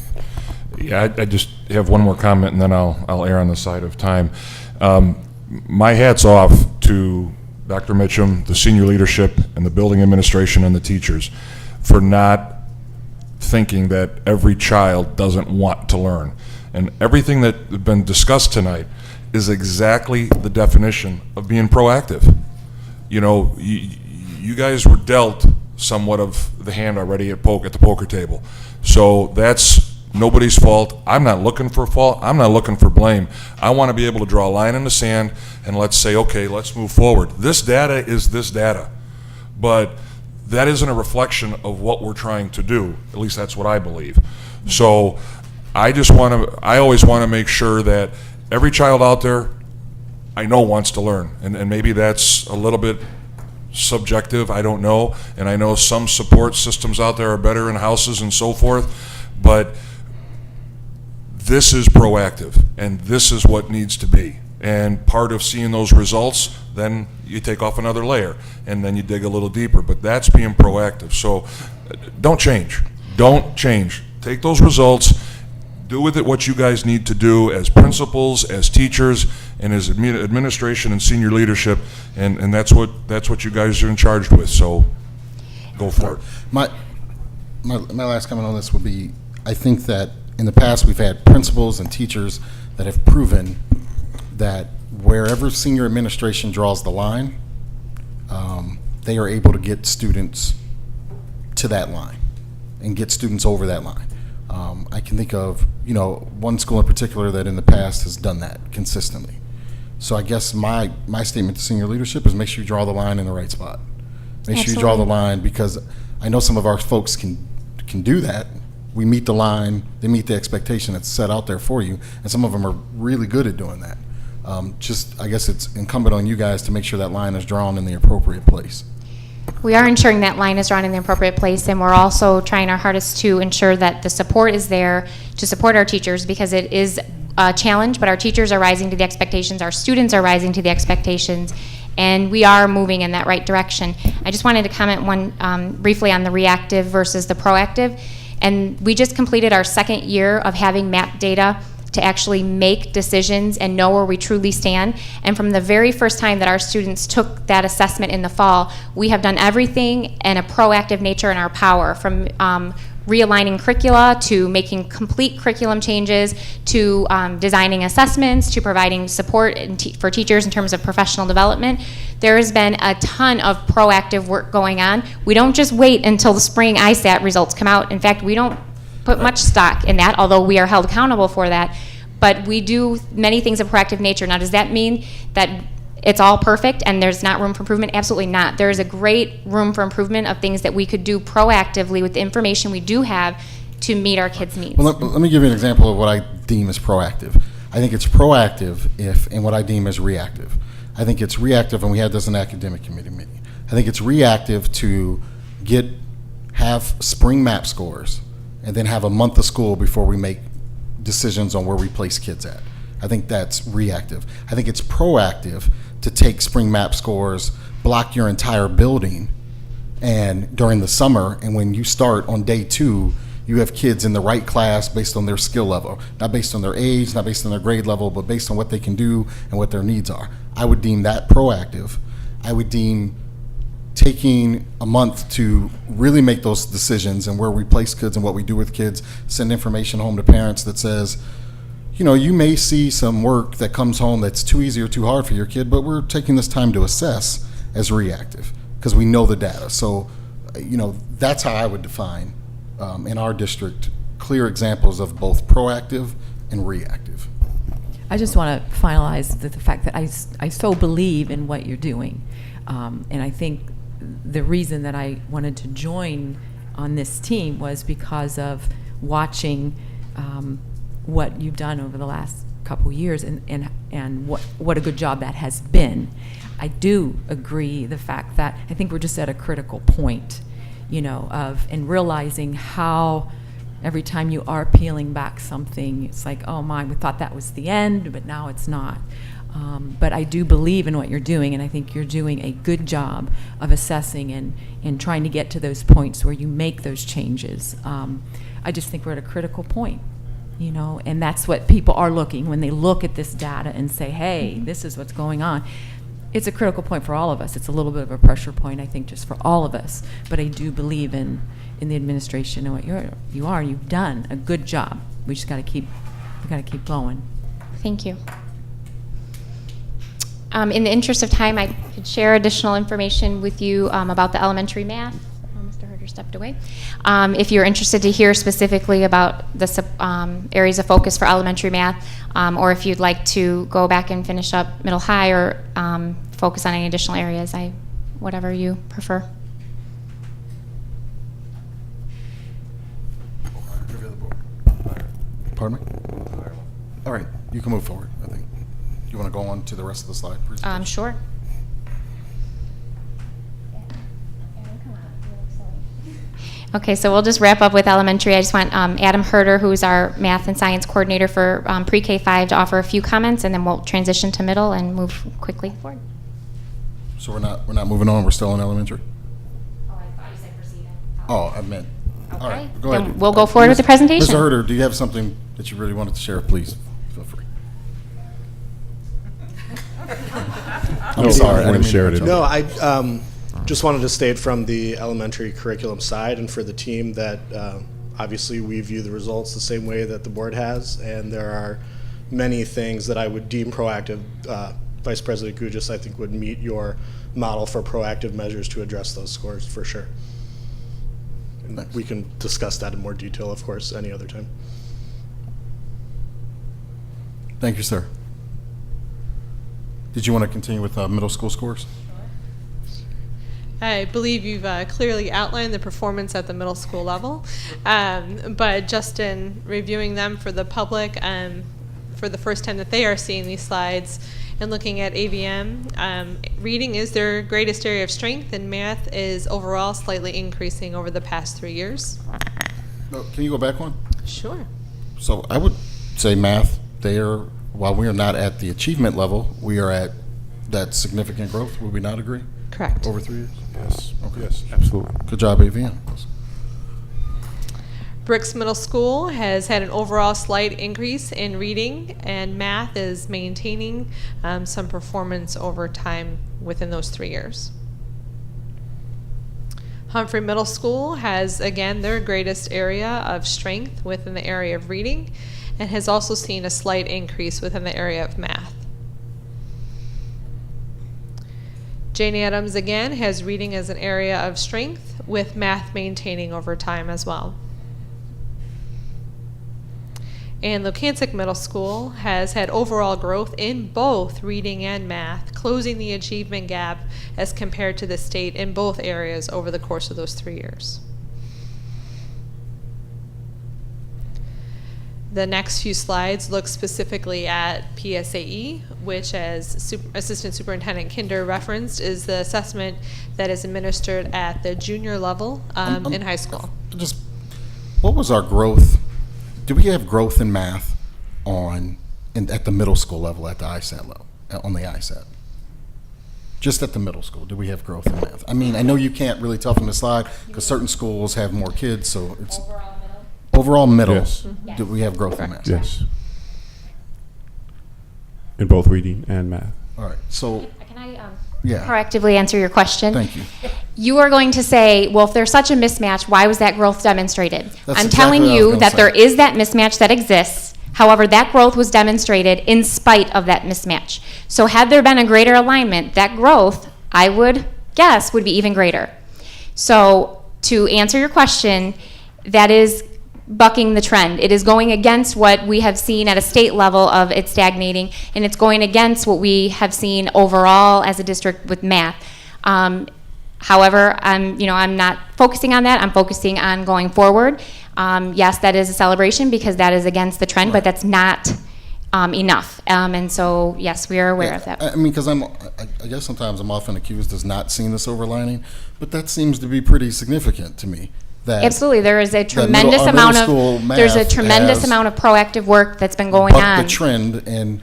Yeah, I just have one more comment, and then I'll err on the side of time. My hat's off to Dr. Mitchum, the senior leadership, and the building administration and the teachers for not thinking that every child doesn't want to learn. And everything that has been discussed tonight is exactly the definition of being proactive. You know, you guys were dealt somewhat of the hand already at the poker table. So that's nobody's fault. I'm not looking for fault. I'm not looking for blame. I want to be able to draw a line in the sand and let's say, okay, let's move forward. This data is this data. But that isn't a reflection of what we're trying to do. At least that's what I believe. So I always want to make sure that every child out there I know wants to learn. And maybe that's a little bit subjective, I don't know, and I know some support systems out there are better in houses and so forth, but this is proactive, and this is what needs to be. And part of seeing those results, then you take off another layer, and then you dig a little deeper, but that's being proactive. So don't change. Don't change. Take those results, do with it what you guys need to do as principals, as teachers, and as administration and senior leadership, and that's what you guys are in charge with, so go for it. My last comment on this would be, I think that in the past we've had principals and teachers that have proven that wherever senior administration draws the line, they are able to get students to that line and get students over that line. I can think of, one school in particular that in the past has done that consistently. So I guess my statement to senior leadership is make sure you draw the line in the right spot. Make sure you draw the line, because I know some of our folks can do that. We meet the line, they meet the expectation that's set out there for you, and some of them are really good at doing that. I guess it's incumbent on you guys to make sure that line is drawn in the appropriate place. We are ensuring that line is drawn in the appropriate place, and we're also trying our hardest to ensure that the support is there to support our teachers, because it is a challenge, but our teachers are rising to the expectations, our students are rising to the expectations, and we are moving in that right direction. I just wanted to comment briefly on the reactive versus the proactive. And we just completed our second year of having map data to actually make decisions and know where we truly stand. And from the very first time that our students took that assessment in the fall, we have done everything in a proactive nature in our power, from realigning curricula to making complete curriculum changes to designing assessments to providing support for teachers in terms of professional development. There has been a ton of proactive work going on. We don't just wait until the spring ISAT results come out. In fact, we don't put much stock in that, although we are held accountable for that. But we do many things of proactive nature. Now, does that mean that it's all perfect and there's not room for improvement? Absolutely not. There is a great room for improvement of things that we could do proactively with the information we do have to meet our kids' needs. Well, let me give you an example of what I deem as proactive. I think it's proactive and what I deem as reactive. I think it's reactive, and we had this in academic committee meeting. I think it's reactive to have spring map scores and then have a month of school before we make decisions on where we place kids at. I think that's reactive. I think it's proactive to take spring map scores, block your entire building, and during the summer, and when you start on day 2, you have kids in the right class based on their skill level, not based on their age, not based on their grade level, but based on what they can do and what their needs are. I would deem that proactive. I would deem taking a month to really make those decisions and where we place kids and what we do with kids, send information home to parents that says, you may see some work that comes home that's too easy or too hard for your kid, but we're taking this time to assess as reactive because we know the data. So, that's how I would define in our district clear examples of both proactive and reactive. I just want to finalize the fact that I so believe in what you're doing. And I think the reason that I wanted to join on this team was because of watching what you've done over the last couple years and what a good job that has been. I do agree the fact that I think we're just at a critical point, and realizing how every time you are peeling back something, it's like, oh my, we thought that was the end, but now it's not. But I do believe in what you're doing, and I think you're doing a good job of assessing and trying to get to those points where you make those changes. I just think we're at a critical point, and that's what people are looking when they look at this data and say, hey, this is what's going on. It's a critical point for all of us. It's a little bit of a pressure point, I think, just for all of us. But I do believe in the administration and what you are. You've done a good job. We just got to keep going. Thank you. In the interest of time, I could share additional information with you about the elementary math. Mr. Herder stepped away. If you're interested to hear specifically about the areas of focus for elementary math, or if you'd like to go back and finish up middle high or focus on any additional areas, whatever you prefer. Pardon me? All right, you can move forward, I think. You want to go on to the rest of the slide, please? Sure. Okay, so we'll just wrap up with elementary. I just want Adam Herder, who's our math and science coordinator for pre-K-5, to offer a few comments, and then we'll transition to middle and move quickly forward. So we're not moving on. We're still in elementary. Oh, I thought you said proceeding. Oh, I meant. All Okay. right, go Then ahead. we'll go forward with the presentation. Mr. Herder, do you have something that you really wanted to share? Please feel free. I'm sorry. I didn't mean to share it. No, I just wanted to state from the elementary curriculum side and for the team that obviously we view the results the same way that the board has, and there are many things that I would deem proactive. Vice President Gugis, I think, would meet your model for proactive measures to address those scores for sure. And we can discuss that in more detail, of course, any other time. Thank you, sir. Did you want to continue with middle school scores? I believe you've clearly outlined the performance at the middle school level, but just in reviewing them for the public for the first time that they are seeing these slides and looking at AVM, reading is their greatest area of strength, and math is overall slightly increasing over the past 3 years. Can you go back one? Sure. So I would say math, while we are not at the achievement level, we are at that significant growth. Would we not agree? Correct. Over 3 years? Yes. Okay. Yes, absolutely. Good job, AVM. Brooks Middle School has had an overall slight increase in reading, and math is maintaining some performance over time within those 3 years. Humphrey Middle School has, again, their greatest area of strength within the area of reading, and has also seen a slight increase within the area of math. Jane Addams, again, has reading as an area of strength, with math maintaining over time as well. And Locancic Middle School has had overall growth in both reading and math, closing the achievement gap as compared to the state in both areas over the course of those 3 years. The next few slides look specifically at PSAE, which, as Assistant Superintendent Kinder referenced, is the assessment that is administered at the junior level in high school. What was our growth? Do we have growth in math at the middle school level, at the ISAT level, on the ISAT? Just at the middle school, do we have growth in math? I mean, I know you can't really tell from the slide because certain schools have more kids, so it's overall middle. Yes. Do we have growth in math? Yes. In both reading and math. All right. So Can I yeah. proactively answer your question? Thank you. You are going to say, well, if there's such a mismatch, why was that growth demonstrated? That's I'm exactly telling what I was you gonna that say. there is that mismatch that exists. However, that growth was demonstrated in spite of that mismatch. So had there been a greater alignment, that growth, I would guess, would be even greater. So to answer your question, that is bucking the trend. It is going against what we have seen at a state level of it stagnating, and it's going against what we have seen overall as a district with math. However, I'm not focusing on that. I'm focusing on going forward. Yes, that is a celebration because that is against the trend, but that's not enough. And so, yes, we are aware of that. I mean, because I guess sometimes I'm often accused as not seeing the silver lining, but that seems to be pretty significant to me. That Absolutely, there is a that tremendous our amount middle school of math has amount of proactive work that's been going bucked on. the trend, and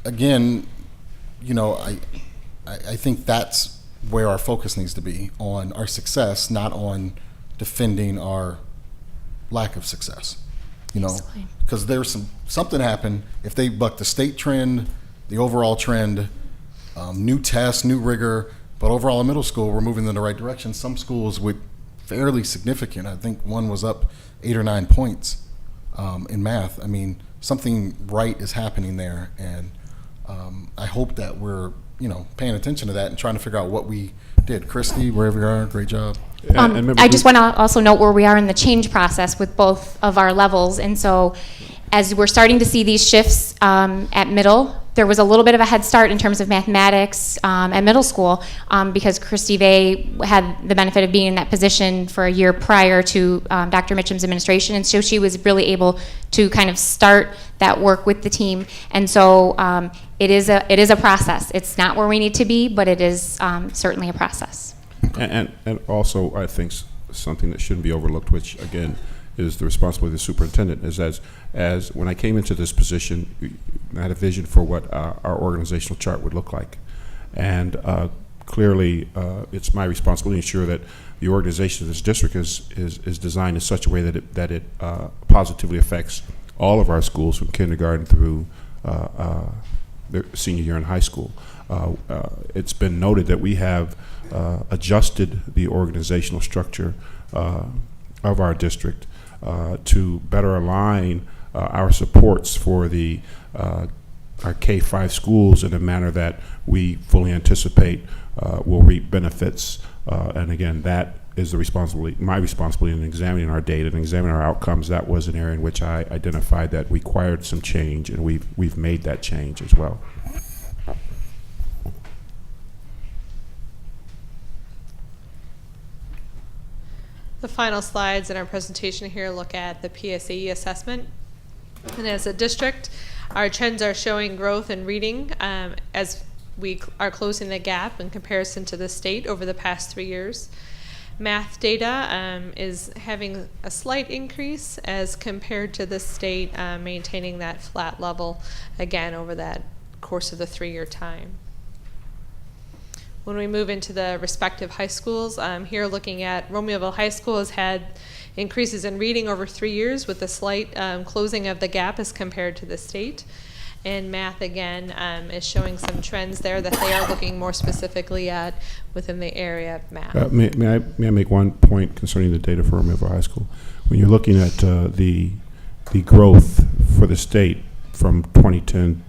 again, I think that's where our focus needs to be, on our success, not on defending our lack of success. Because there's something happened. If they buck the state trend, the overall trend, new tests, new rigor, but overall in middle school, we're moving in the right direction. Some schools with fairly significant, I think one was up 8 or 9 points in math. I mean, something right is happening there, and I hope that we're paying attention to that and trying to figure out what we did. Christy, wherever you are, great job. I just want to also note where we are in the change process with both of our levels. And so as we're starting to see these shifts at middle, there was a little bit of a head start in terms of mathematics at middle school because Christy Vey had the benefit of being in that position for a year prior to Dr. Mitchum's administration. And so she was really able to kind of start that work with the team. And so it is a process. It's not where we need to be, but it is certainly a process. And also, I think something that shouldn't be overlooked, which again is the responsibility of the superintendent, is as when I came into this position, I had a vision for what our organizational chart would look like. And clearly, it's my responsibility to ensure that the organization of this district is designed in such a way that it positively affects all of our schools from kindergarten through their senior year in high school. It's been noted that we have adjusted the organizational structure of our district to better align our supports for our K-5 schools in a manner that we fully anticipate will reap benefits. And again, that is my responsibility in examining our data and examining our outcomes. That was an area in which I identified that required some change, and we've made that change as well. The final slides in our presentation here look at the PSAE assessment. And as a district, our trends are showing growth in reading as we are closing the gap in comparison to the state over the past 3 years. Math data is having a slight increase as compared to the state maintaining that flat level again over that course of the 3-year time. When we move into the respective high schools, here looking at Romeoville High School has had increases in reading over 3 years with a slight closing of the gap as compared to the state. And math, again, is showing some trends there that they are looking more specifically at within the area of math. May I make one point concerning the data for Romeoville High School? When you're looking at the growth for the state from 2010-11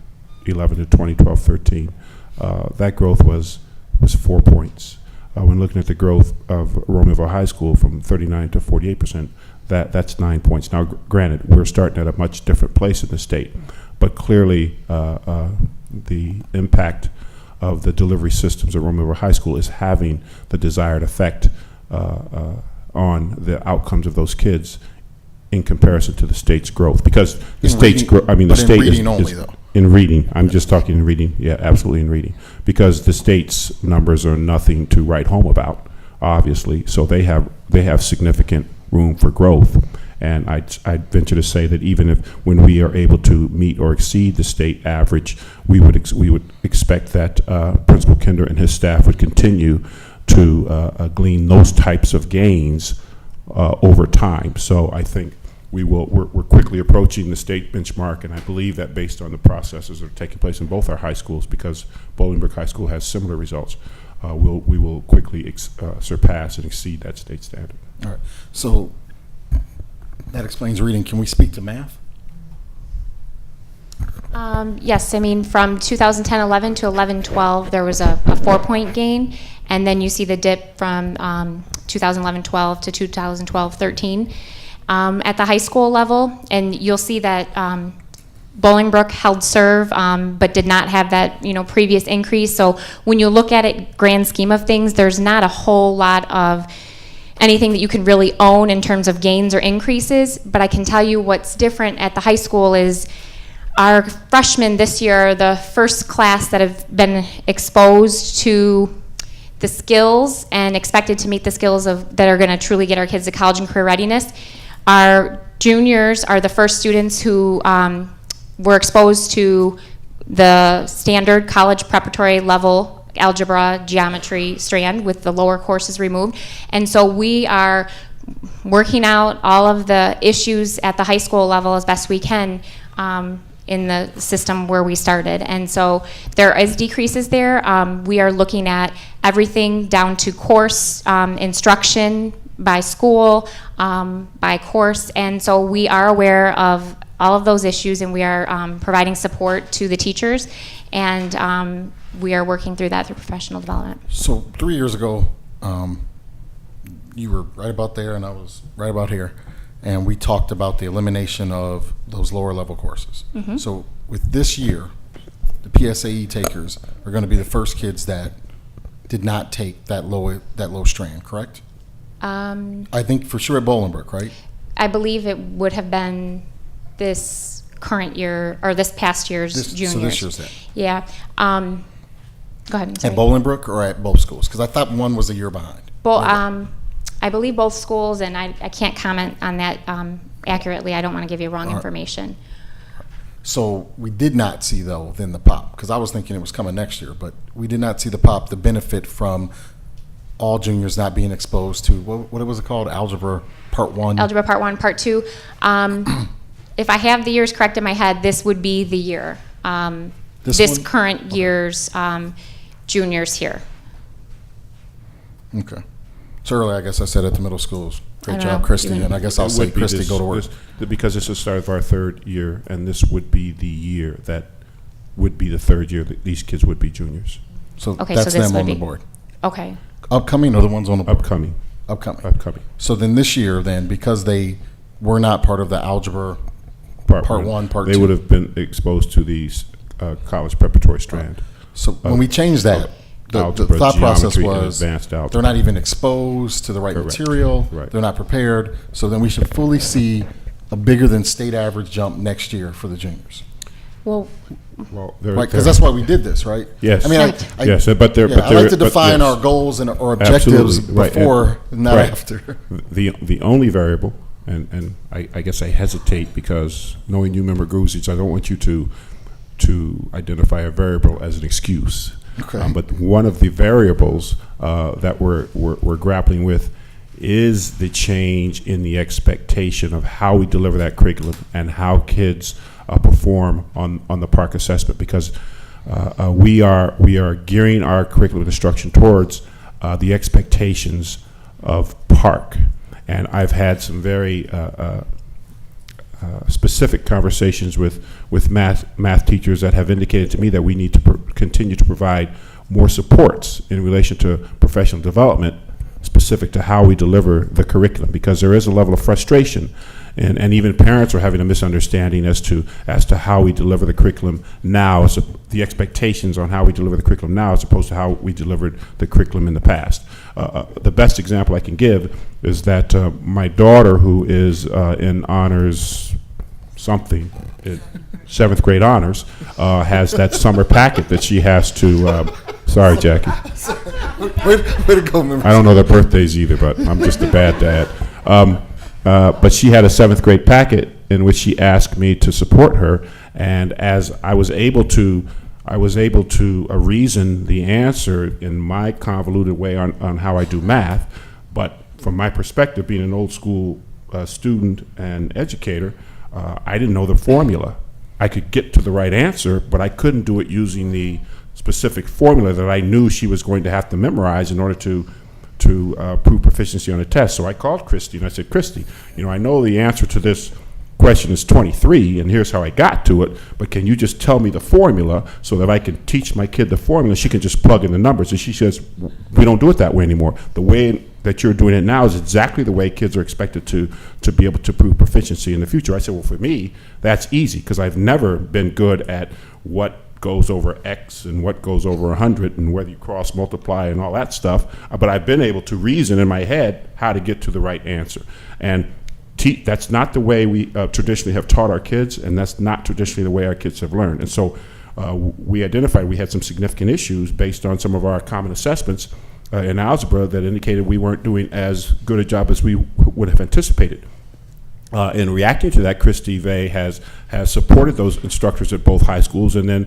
to 2012-13, that growth was 4 points. When looking at the growth of Romeoville High School from 39% to 48%, that's 9 points. Now, granted, we're starting at a much different place in the state, but clearly the impact of the delivery systems at Romeoville High School is having the desired effect on the outcomes of those kids in comparison to the state's growth. Because the state's growth, I mean, the state is only, though. In reading, I'm just talking in reading. Yeah, absolutely in reading. Because the state's numbers are nothing to write home about, obviously. So they have significant room for growth. And I'd venture to say that even if when we are able to meet or exceed the state average, we would expect that Principal Kinder and his staff would continue to glean those types of gains over time. So I think we're quickly approaching the state benchmark, and I believe that based on the processes that are taking place in both our high schools, because Bolingbrook High School has similar results, we will quickly surpass and exceed that state standard. All right. So that explains reading. Can we speak to math? Yes, I mean, from 2010-11 to 11-12, there was a 4-point gain, and then you see the dip from 2011-12 to 2012-13. At the high school level, and you'll see that Bolingbrook held serve, but did not have that previous increase. So when you look at it, grand scheme of things, there's not a whole lot of anything that you can really own in terms of gains or increases. But I can tell you what's different at the high school is our freshmen this year are the first class that have been exposed to the skills and expected to meet the skills that are going to truly get our kids to college and career readiness. Our juniors are the first students who were exposed to the standard college preparatory level algebra, geometry strand with the lower courses removed. And so we are working out all of the issues at the high school level as best we can in the system where we started. And so there is decreases there. We are looking at everything down to course instruction, by school, by course, and so we are aware of all of those issues, and we are providing support to the teachers, and we are working through that through professional development. So 3 years ago, you were right about there, and I was right about here, and we talked about the elimination of those lower level courses. Mm-hmm. So with this year, the PSAE takers are going to be the first kids that did not take that low strand, correct? I think for sure at Bolingbrook, right? I believe it would have been this current year, or this past year's juniors. So this year's that? Yeah. Go ahead. I'm sorry. At Bolingbrook or at both schools? Because I thought one was a year behind. I believe both schools, and I can't comment on that accurately. I don't want to give you wrong information. So we did not see, though, then the POP, because I was thinking it was coming next year, but we did not see the POP, the benefit from all juniors not being exposed to, what was it called, Algebra Part 1? Algebra Part 1, Part 2. If I have the years correct in my head, this would be the year. This one? current year's juniors here. Okay. So earlier, I guess I said at the middle schools, I great don't job, know. Christy, and I guess I'll It say would be Christy, this- go to work. because this is the start of our third year, and this would be the year that would be the third year that these kids would be juniors. So Okay, that's so this them would on the be- board. Okay. Upcoming or the ones on the board? Upcoming. Upcoming. So then this year, then, because they were not part of the Algebra Part 1, Part 2. They would have been exposed to the college preparatory strand. So when we changed that, the algebra, thought process geometry, and was advanced algebra. they're not even exposed to the right Correct. material. Right. They're not prepared. So then we should fully see a bigger than state average jump next year for the juniors. Well, Right, because that's why we did this, right? Yes. I mean, Yes, but I like to define our goals and or objectives Absolutely, right, before, not right. after. The only variable, and I guess I hesitate because knowing you, Member Guzic, I don't want you to identify a variable as an excuse. Okay. But one of the variables that we're grappling with is the change in the expectation of how we deliver that curriculum and how kids perform on the PARCC assessment, because we are gearing our curriculum instruction towards the expectations of PARCC. And I've had some very specific conversations with math teachers that have indicated to me that we need to continue to provide more supports in relation to professional development specific to how we deliver the curriculum, because there is a level of frustration, and even parents are having a misunderstanding as to how we deliver the curriculum now, the expectations on how we deliver the curriculum now as opposed to how we delivered the curriculum in the past. The best example I can give is that my daughter, who is in honors something, 7th grade honors, has that summer packet that she has to, sorry, Jackie. Way to go, Member. I don't know their birthdays either, but I'm just a bad dad. But she had a 7th grade packet in which she asked me to support her, and as I was able to reason the answer in my convoluted way on how I do math, but from my perspective, being an old school student and educator, I didn't know the formula. I could get to the right answer, but I couldn't do it using the specific formula that I knew she was going to have to memorize in order to prove proficiency on a test. So I called Christy and I said, Christy, I know the answer to this question is 23, and here's how I got to it, but can you just tell me the formula so that I can teach my kid the formula? She can just plug in the numbers. And she says, we don't do it that way anymore. The way that you're doing it now is exactly the way kids are expected to be able to prove proficiency in the future. I said, well, for me, that's easy, because I've never been good at what goes over X and what goes over 100 and whether you cross multiply and all that stuff, but I've been able to reason in my head how to get to the right answer. And that's not the way we traditionally have taught our kids, and that's not traditionally the way our kids have learned. And so we identified we had some significant issues based on some of our common assessments in algebra that indicated we weren't doing as good a job as we would have anticipated. In reacting to that, Christy Vey has supported those instructors at both high schools, and then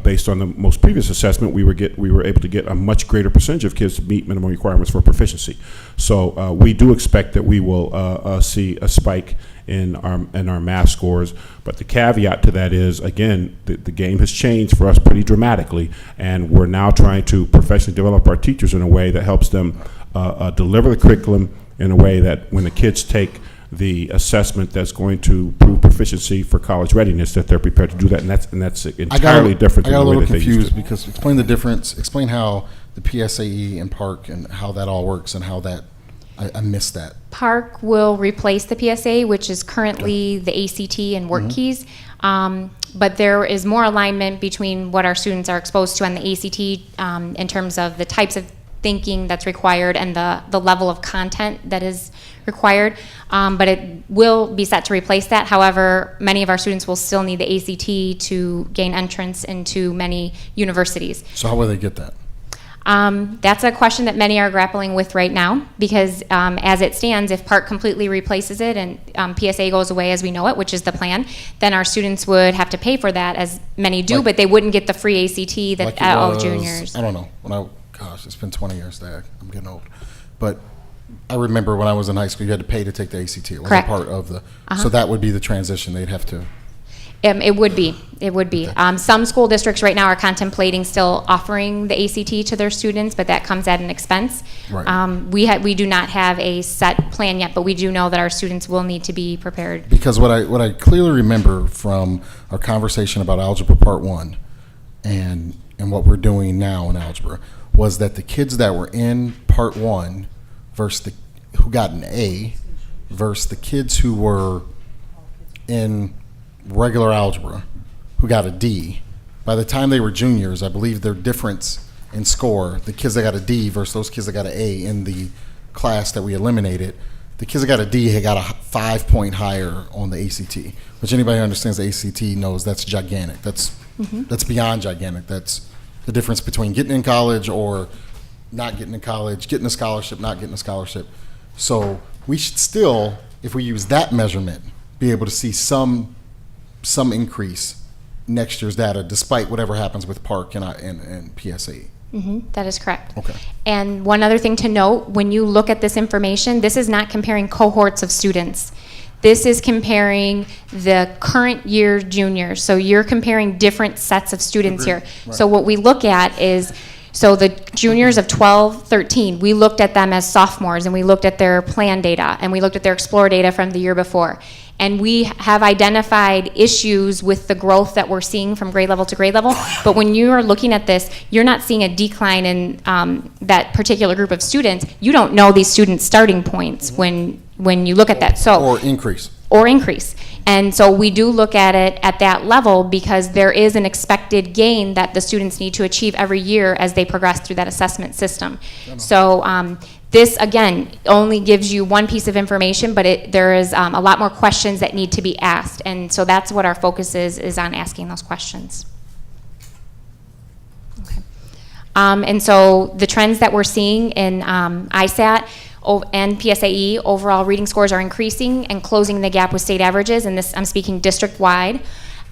based on the most previous assessment, we were able to get a much greater percentage of kids to meet minimum requirements for proficiency. So we do expect that we will see a spike in our math scores, but the caveat to that is, again, the game has changed for us pretty dramatically, and we're now trying to professionally develop our teachers in a way that helps them deliver the curriculum in a way that when the kids take the assessment that's going to prove proficiency for college readiness, that they're prepared to do that, and that's entirely different than the way that they used to. I got a little confused because explain how the PSAE and PARCC and how that all works and how that, I missed that. PARCC will replace the PSA, which is currently the ACT and work keys. But there is more alignment between what our students are exposed to on the ACT in terms of the types of thinking that's required and the level of content that is required, but it will be set to replace that. However, many of our students will still need the ACT to gain entrance into many universities. So how will they get that? That's a question that many are grappling with right now because as it stands, if Park completely replaces it and PSA goes away as we know it, which is the plan, then our students would have to pay for that, as many do, but they wouldn't get the free ACT that Like it all was- juniors. I don't know. Gosh, it's been 20 years there. I'm getting old. But I remember when I was in high school, you had to pay to take the ACT. It wasn't Correct. part of the. Uh-huh. So that would be the transition. They'd have to. It would be. It would be. Some school districts right now are contemplating still offering the ACT to their students, but that comes at an expense. Right. We do not have a set plan yet, but we do know that our students will need to be prepared. Because what I clearly remember from our conversation about Algebra Part 1 and what we're doing now in Algebra was that the kids that were in Part 1 versus who got an A versus the kids who were in regular algebra who got a D, by the time they were juniors, I believe their difference in score, the kids that got a D versus those kids that got an A in the class that we eliminated, the kids that got a D had got a 5-point higher on the ACT, which anybody who understands the ACT knows that's gigantic. That's beyond gigantic. That's the difference between getting in college or not getting in college, getting a scholarship, not getting a scholarship. So we should still, if we use that measurement, be able to see some increase next year's data, despite whatever happens with Park and PSA. That is correct. Okay. And one other thing to note, when you look at this information, this is not comparing cohorts of students. This is comparing the current year juniors. So you're comparing different sets of students here. Right. So what we look at is, so the juniors of 12, 13, we looked at them as sophomores, and we looked at their plan data, and we looked at their Explore data from the year before. And we have identified issues with the growth that we're seeing from grade level to grade level. But when you are looking at this, you're not seeing a decline in that particular group of students. You don't know these students' starting points when you look at that. So Or increase. Or increase. And so we do look at it at that level because there is an expected gain that the students need to achieve every year as they progress through that assessment system. So this, again, only gives you one piece of information, but there is a lot more questions that need to be asked. And so that's what our focus is on asking those questions. Okay. And so the trends that we're seeing in ISAT and PSAE, overall reading scores are increasing and closing the gap with state averages, and this I'm speaking district-wide.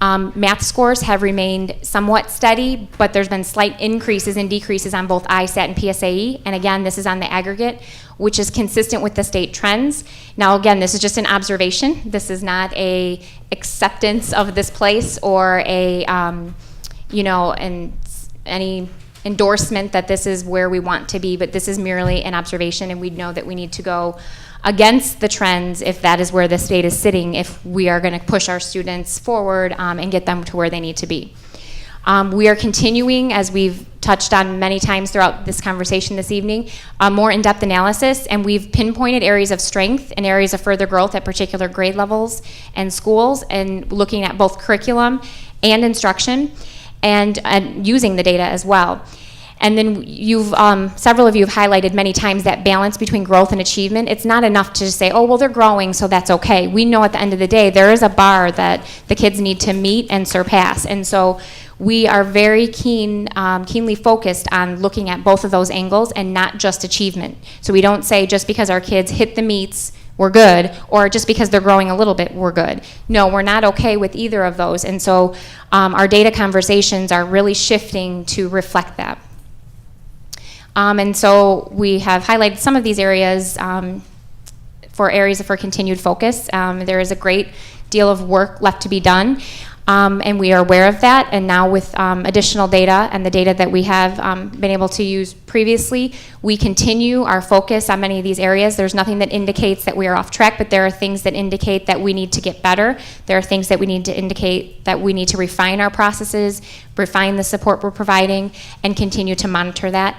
Math scores have remained somewhat steady, but there's been slight increases and decreases on both ISAT and PSAE, and again, this is on the aggregate, which is consistent with the state trends. Now, again, this is just an observation. This is not a acceptance of this place or a, any endorsement that this is where we want to be, but this is merely an observation, and we know that we need to go against the trends if that is where the state is sitting, if we are going to push our students forward and get them to where they need to be. We are continuing, as we've touched on many times throughout this conversation this evening, more in-depth analysis, and we've pinpointed areas of strength and areas of further growth at particular grade levels and schools, and looking at both curriculum and instruction, and using the data as well. And then several of you have highlighted many times that balance between growth and achievement. It's not enough to just say, oh, well, they're growing, so that's okay. We know at the end of the day, there is a bar that the kids need to meet and surpass. And so we are very keenly focused on looking at both of those angles and not just achievement. So we don't say just because our kids hit the meets, we're good, or just because they're growing a little bit, we're good. No, we're not okay with either of those. And so our data conversations are really shifting to reflect that. And so we have highlighted some of these areas for continued focus. There is a great deal of work left to be done. And we are aware of that, and now with additional data and the data that we have been able to use previously, we continue our focus on many of these areas. There's nothing that indicates that we are off track, but there are things that indicate that we need to get better. There are things that we need to indicate that we need to refine our processes, refine the support we're providing, and continue to monitor that.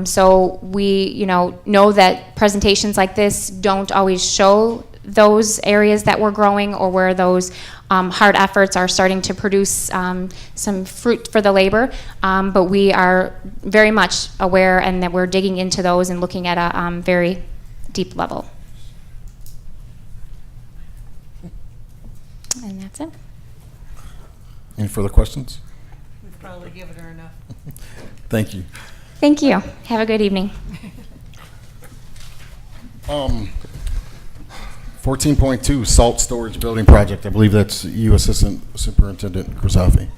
So we know that presentations like this don't always show those areas that we're growing or where those hard efforts are starting to produce some fruit for the labor, but we are very much aware and that we're digging into those and looking at a very deep level. And that's it. Any further questions? We've probably given her enough. Thank you. Thank you. Have a good evening. 14.2 salt storage building project. I believe that's you, Assistant Superintendent Grisafi.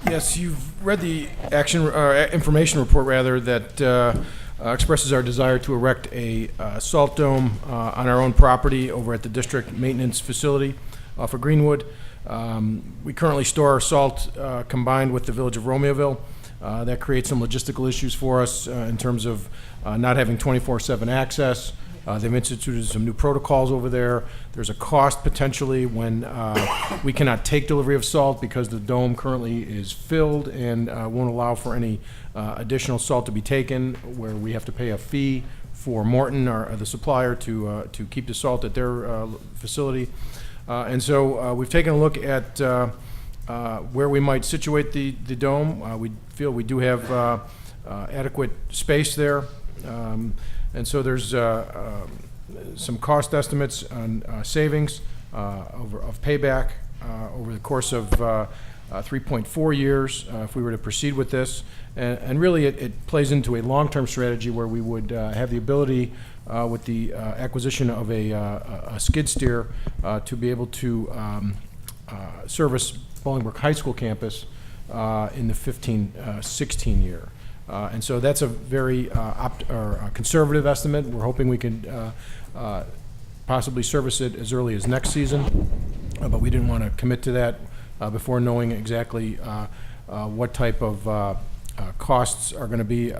Yes, you've read the information report, rather, that expresses our desire to erect a salt dome on our own property over at the district maintenance facility off of Greenwood. We currently store our salt combined with the village of Romeoville. That creates some logistical issues for us in terms of not having 24/7 access. They've instituted some new protocols over there. There's a cost potentially when we cannot take delivery of salt because the dome currently is filled and won't allow for any additional salt to be taken, where we have to pay a fee for Morton, or the supplier, to keep the salt at their facility. And so we've taken a look at where we might situate the dome. We feel we do have adequate space there. And so there's some cost estimates on savings of payback over the course of 3.4 years if we were to proceed with this. And really it plays into a long-term strategy where we would have the ability with the acquisition of a skid steer to be able to service Bolingbrook High School campus in the 15-16 year. And so that's a very conservative estimate. We're hoping we can possibly service it as early as next season, but we didn't want to commit to that before knowing exactly what type of costs are going to be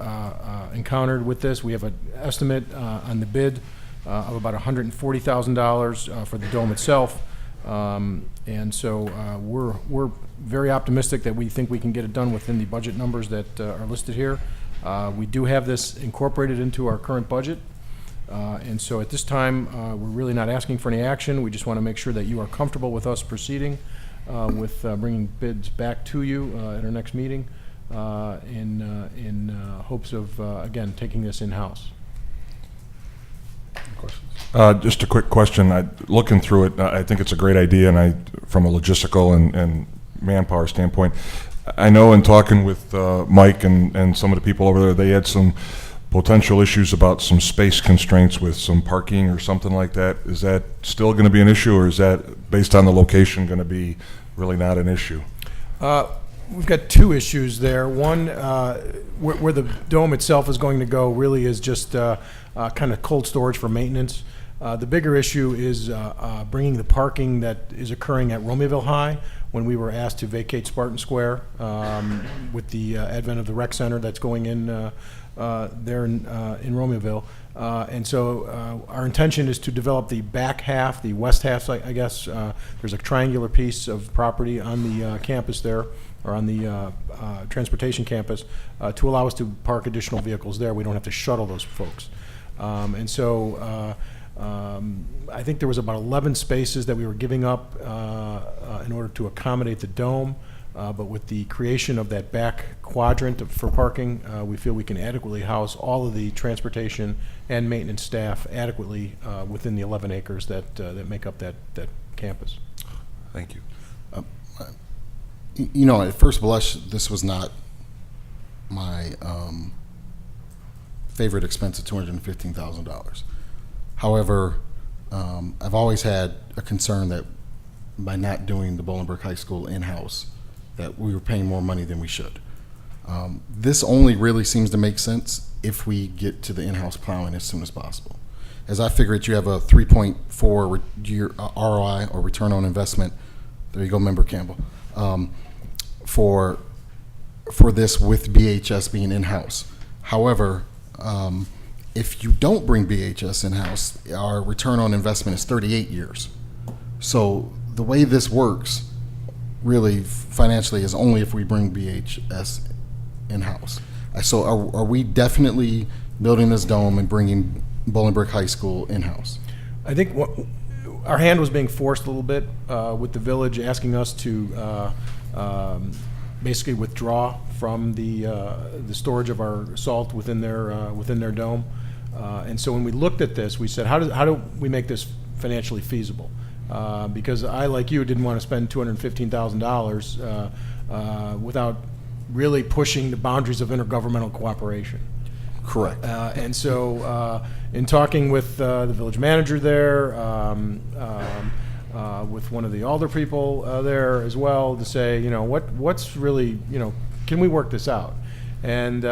encountered with this. We have an estimate on the bid of about $140,000 for the dome itself. And so we're very optimistic that we think we can get it done within the budget numbers that are listed here. We do have this incorporated into our current budget. And so at this time, we're really not asking for any action. We just want to make sure that you are comfortable with us proceeding with bringing bids back to you at our next meeting in hopes of, again, taking this in-house. Just a quick question. Looking through it, I think it's a great idea, and from a logistical and manpower standpoint, I know in talking with Mike and some of the people over there, they had some potential issues about some space constraints with some parking or something like that. Is that still going to be an issue, or is that, based on the location, going to be really not an issue? We've got two issues there. One, where the dome itself is going to go really is just kind of cold storage for maintenance. The bigger issue is bringing the parking that is occurring at Romeoville High when we were asked to vacate Spartan Square with the advent of the rec center that's going in there in Romeoville. And so our intention is to develop the back half, the west half, I guess. There's a triangular piece of property on the campus there, or on the transportation campus, to allow us to park additional vehicles there. We don't have to shuttle those folks. And so I think there was about 11 spaces that we were giving up in order to accommodate the dome. But with the creation of that back quadrant for parking, we feel we can adequately house all of the transportation and maintenance staff adequately within the 11 acres that make up that campus. Thank you. You know, at first blush, this was not my favorite expense of $215,000. However, I've always had a concern that by not doing the Bolingbrook High School in-house, that we were paying more money than we should. This only really seems to make sense if we get to the in-house plowing as soon as possible. As I figure it, you have a 3.4 year ROI, or return on investment. There you go, Member Campbell. For this, with BHS being in-house. However, if you don't bring BHS in-house, our return on investment is 38 years. So the way this works, really financially, is only if we bring BHS in-house. So are we definitely building this dome and bringing Bolingbrook High School in-house? I think our hand was being forced a little bit with the village asking us to basically withdraw from the storage of our salt within their dome. And so when we looked at this, we said, how do we make this financially feasible? Because I, like you, didn't want to spend $215,000 without really pushing the boundaries of intergovernmental cooperation. Correct. And so, in talking with the village manager there, with one of the alder people there as well, to say, what's really, can we work this out? And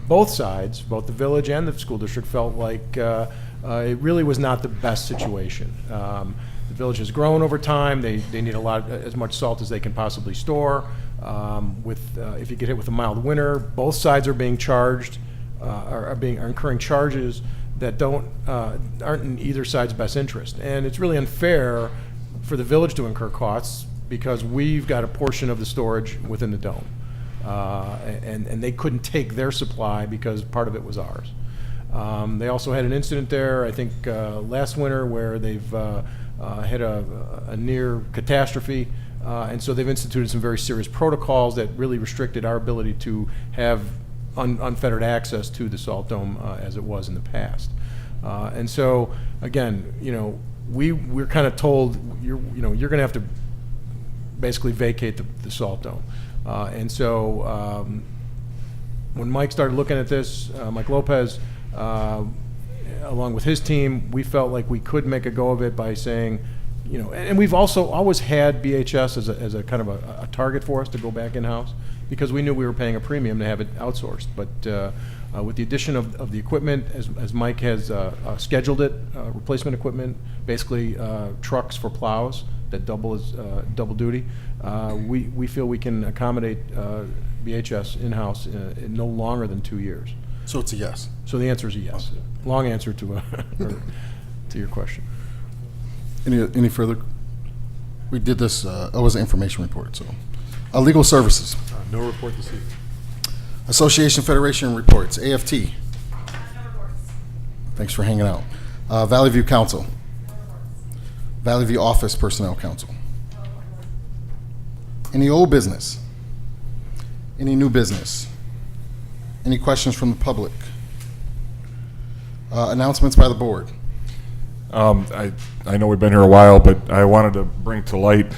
both sides, both the village and the school district, felt like it really was not the best situation. The village has grown over time. They need as much salt as they can possibly store. If you get hit with a mild winter, both sides are being charged, are incurring charges that aren't in either side's best interest. And it's really unfair for the village to incur costs because we've got a portion of the storage within the dome. And they couldn't take their supply because part of it was ours. They also had an incident there, I think, last winter where they've had a near catastrophe. And so they've instituted some very serious protocols that really restricted our ability to have unfettered access to the salt dome as it was in the past. And so, again, we're kind of told you're going to have to basically vacate the salt dome. And so when Mike started looking at this, Mike Lopez, along with his team, we felt like we could make a go of it by saying, and we've also always had BHS as a kind of a target for us to go back in-house because we knew we were paying a premium to have it outsourced. But with the addition of the equipment, as Mike has scheduled it, replacement equipment, basically trucks for plows that double duty, we feel we can accommodate BHS in-house in no longer than 2 years. So it's a yes. So the answer is a yes. Long answer to your question. Any further? We did this, it was an information report, so. Legal services. No report this evening. Association Federation reports. AFT. No reports. Thanks for hanging out. Valley View Council. Valley View Office Personnel Council. Any old business? Any new business? Any questions from the public? Announcements by the board. I know we've been here a while, but I wanted to bring to light,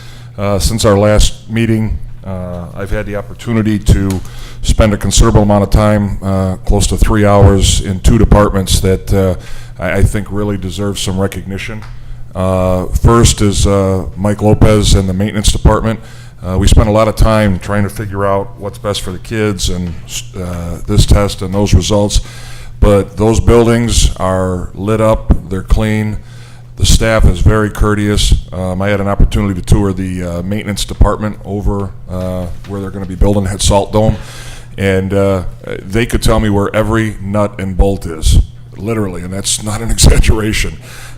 since our last meeting, I've had the opportunity to spend a considerable amount of time, close to 3 hours, in 2 departments that I think really deserve some recognition. First is Mike Lopez and the maintenance department. We spent a lot of time trying to figure out what's best for the kids and this test and those results. But those buildings are lit up, they're clean. The staff is very courteous. I had an opportunity to tour the maintenance department over where they're going to be building that salt dome. And they could tell me where every nut and bolt is, literally, and that's not an exaggeration.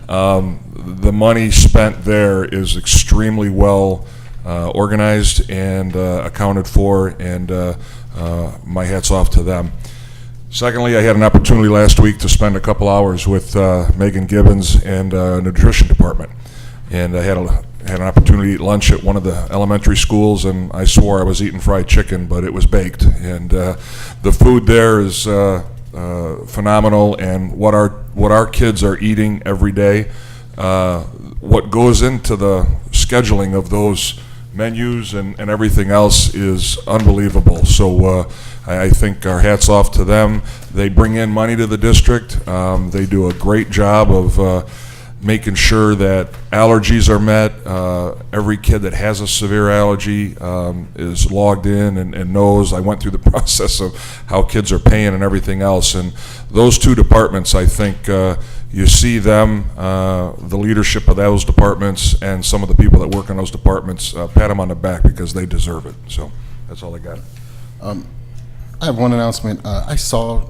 The money spent there is extremely well organized and accounted for, and my hat's off to them. Secondly, I had an opportunity last week to spend a couple hours with Megan Gibbons and nutrition department, and I had an opportunity to eat lunch at one of the elementary schools, and I swore I was eating fried chicken, but it was baked. And the food there is phenomenal, and what our kids are eating every day, what goes into the scheduling of those menus and everything else is unbelievable. So I think our hat's off to them. They bring in money to the district. They do a great job of making sure that allergies are met. Every kid that has a severe allergy is logged in and knows. I went through the process of how kids are paying and everything else. And those 2 departments, I think you see them, the leadership of those departments and some of the people that work in those departments, pat them on the back because they deserve it. So that's all I got. I have one announcement. I saw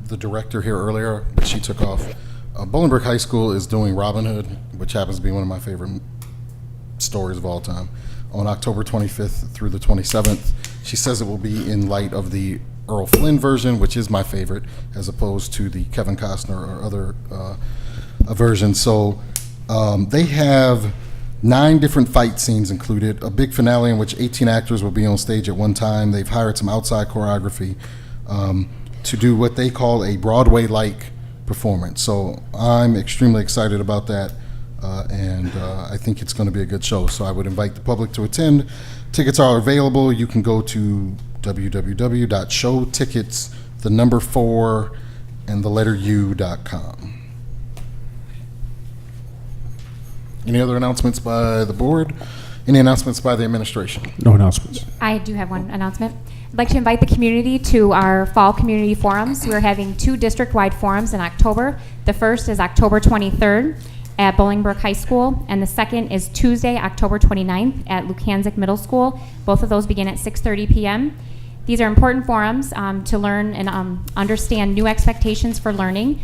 the director here earlier, but she took off. Bolingbrook High School is doing Robin Hood, which happens to be one of my favorite stories of all time, on October 25th through the 27th. She says it will be in light of the Earl Flynn version, which is my favorite, as opposed to the Kevin Costner or other version. So they have 9 different fight scenes included, a big finale in which 18 actors will be on stage at one time. They've hired some outside choreography to do what they call a Broadway-like performance. So I'm extremely excited about that, and I think it's going to be a good show. So I would invite the public to attend. Tickets are available. You can go to www.showtickets, the number 4, and the letter U.com. Any other announcements by the board? Any announcements by the administration? No announcements. I do have one announcement. I'd like to invite the community to our fall community forums. We're having 2 district-wide forums in October. The first is October 23rd at Bolingbrook High School, and the second is Tuesday, October 29th at Lukanzik Middle School. Both of those begin at 6:30 p.m. These are important forums to learn and understand new expectations for learning.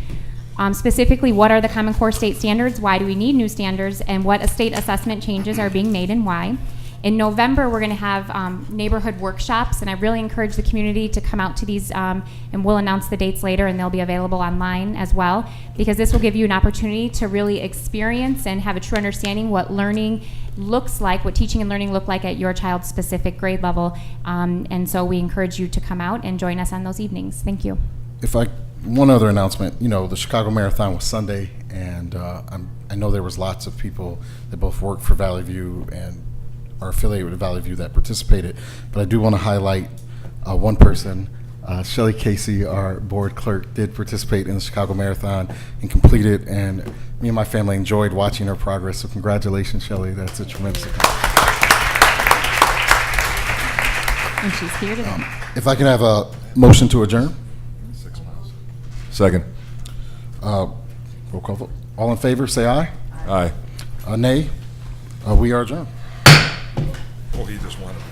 Specifically, what are the Common Core state standards, why do we need new standards, and what state assessment changes are being made and why. In November, we're going to have neighborhood workshops, and I really encourage the community to come out to these, and we'll announce the dates later, and they'll be available online as well, because this will give you an opportunity to really experience and have a true understanding what learning looks like, what teaching and learning look like at your child's specific grade level. And so we encourage you to come out and join us on those evenings. Thank you. One other announcement, the Chicago Marathon was Sunday, and I know there was lots of people that both work for Valley View and are affiliated with Valley View that participated, but I do want to highlight one person. Shelly Casey, our board clerk, did participate in the Chicago Marathon and completed, and me and my family enjoyed watching her progress, so congratulations, Shelly. That's a tremendous accomplishment. And she's here today. If I can have a motion to adjourn? Second. Roll call vote. All in favor, say aye. Aye. Nay. We are adjourned. Oh, he just wanted.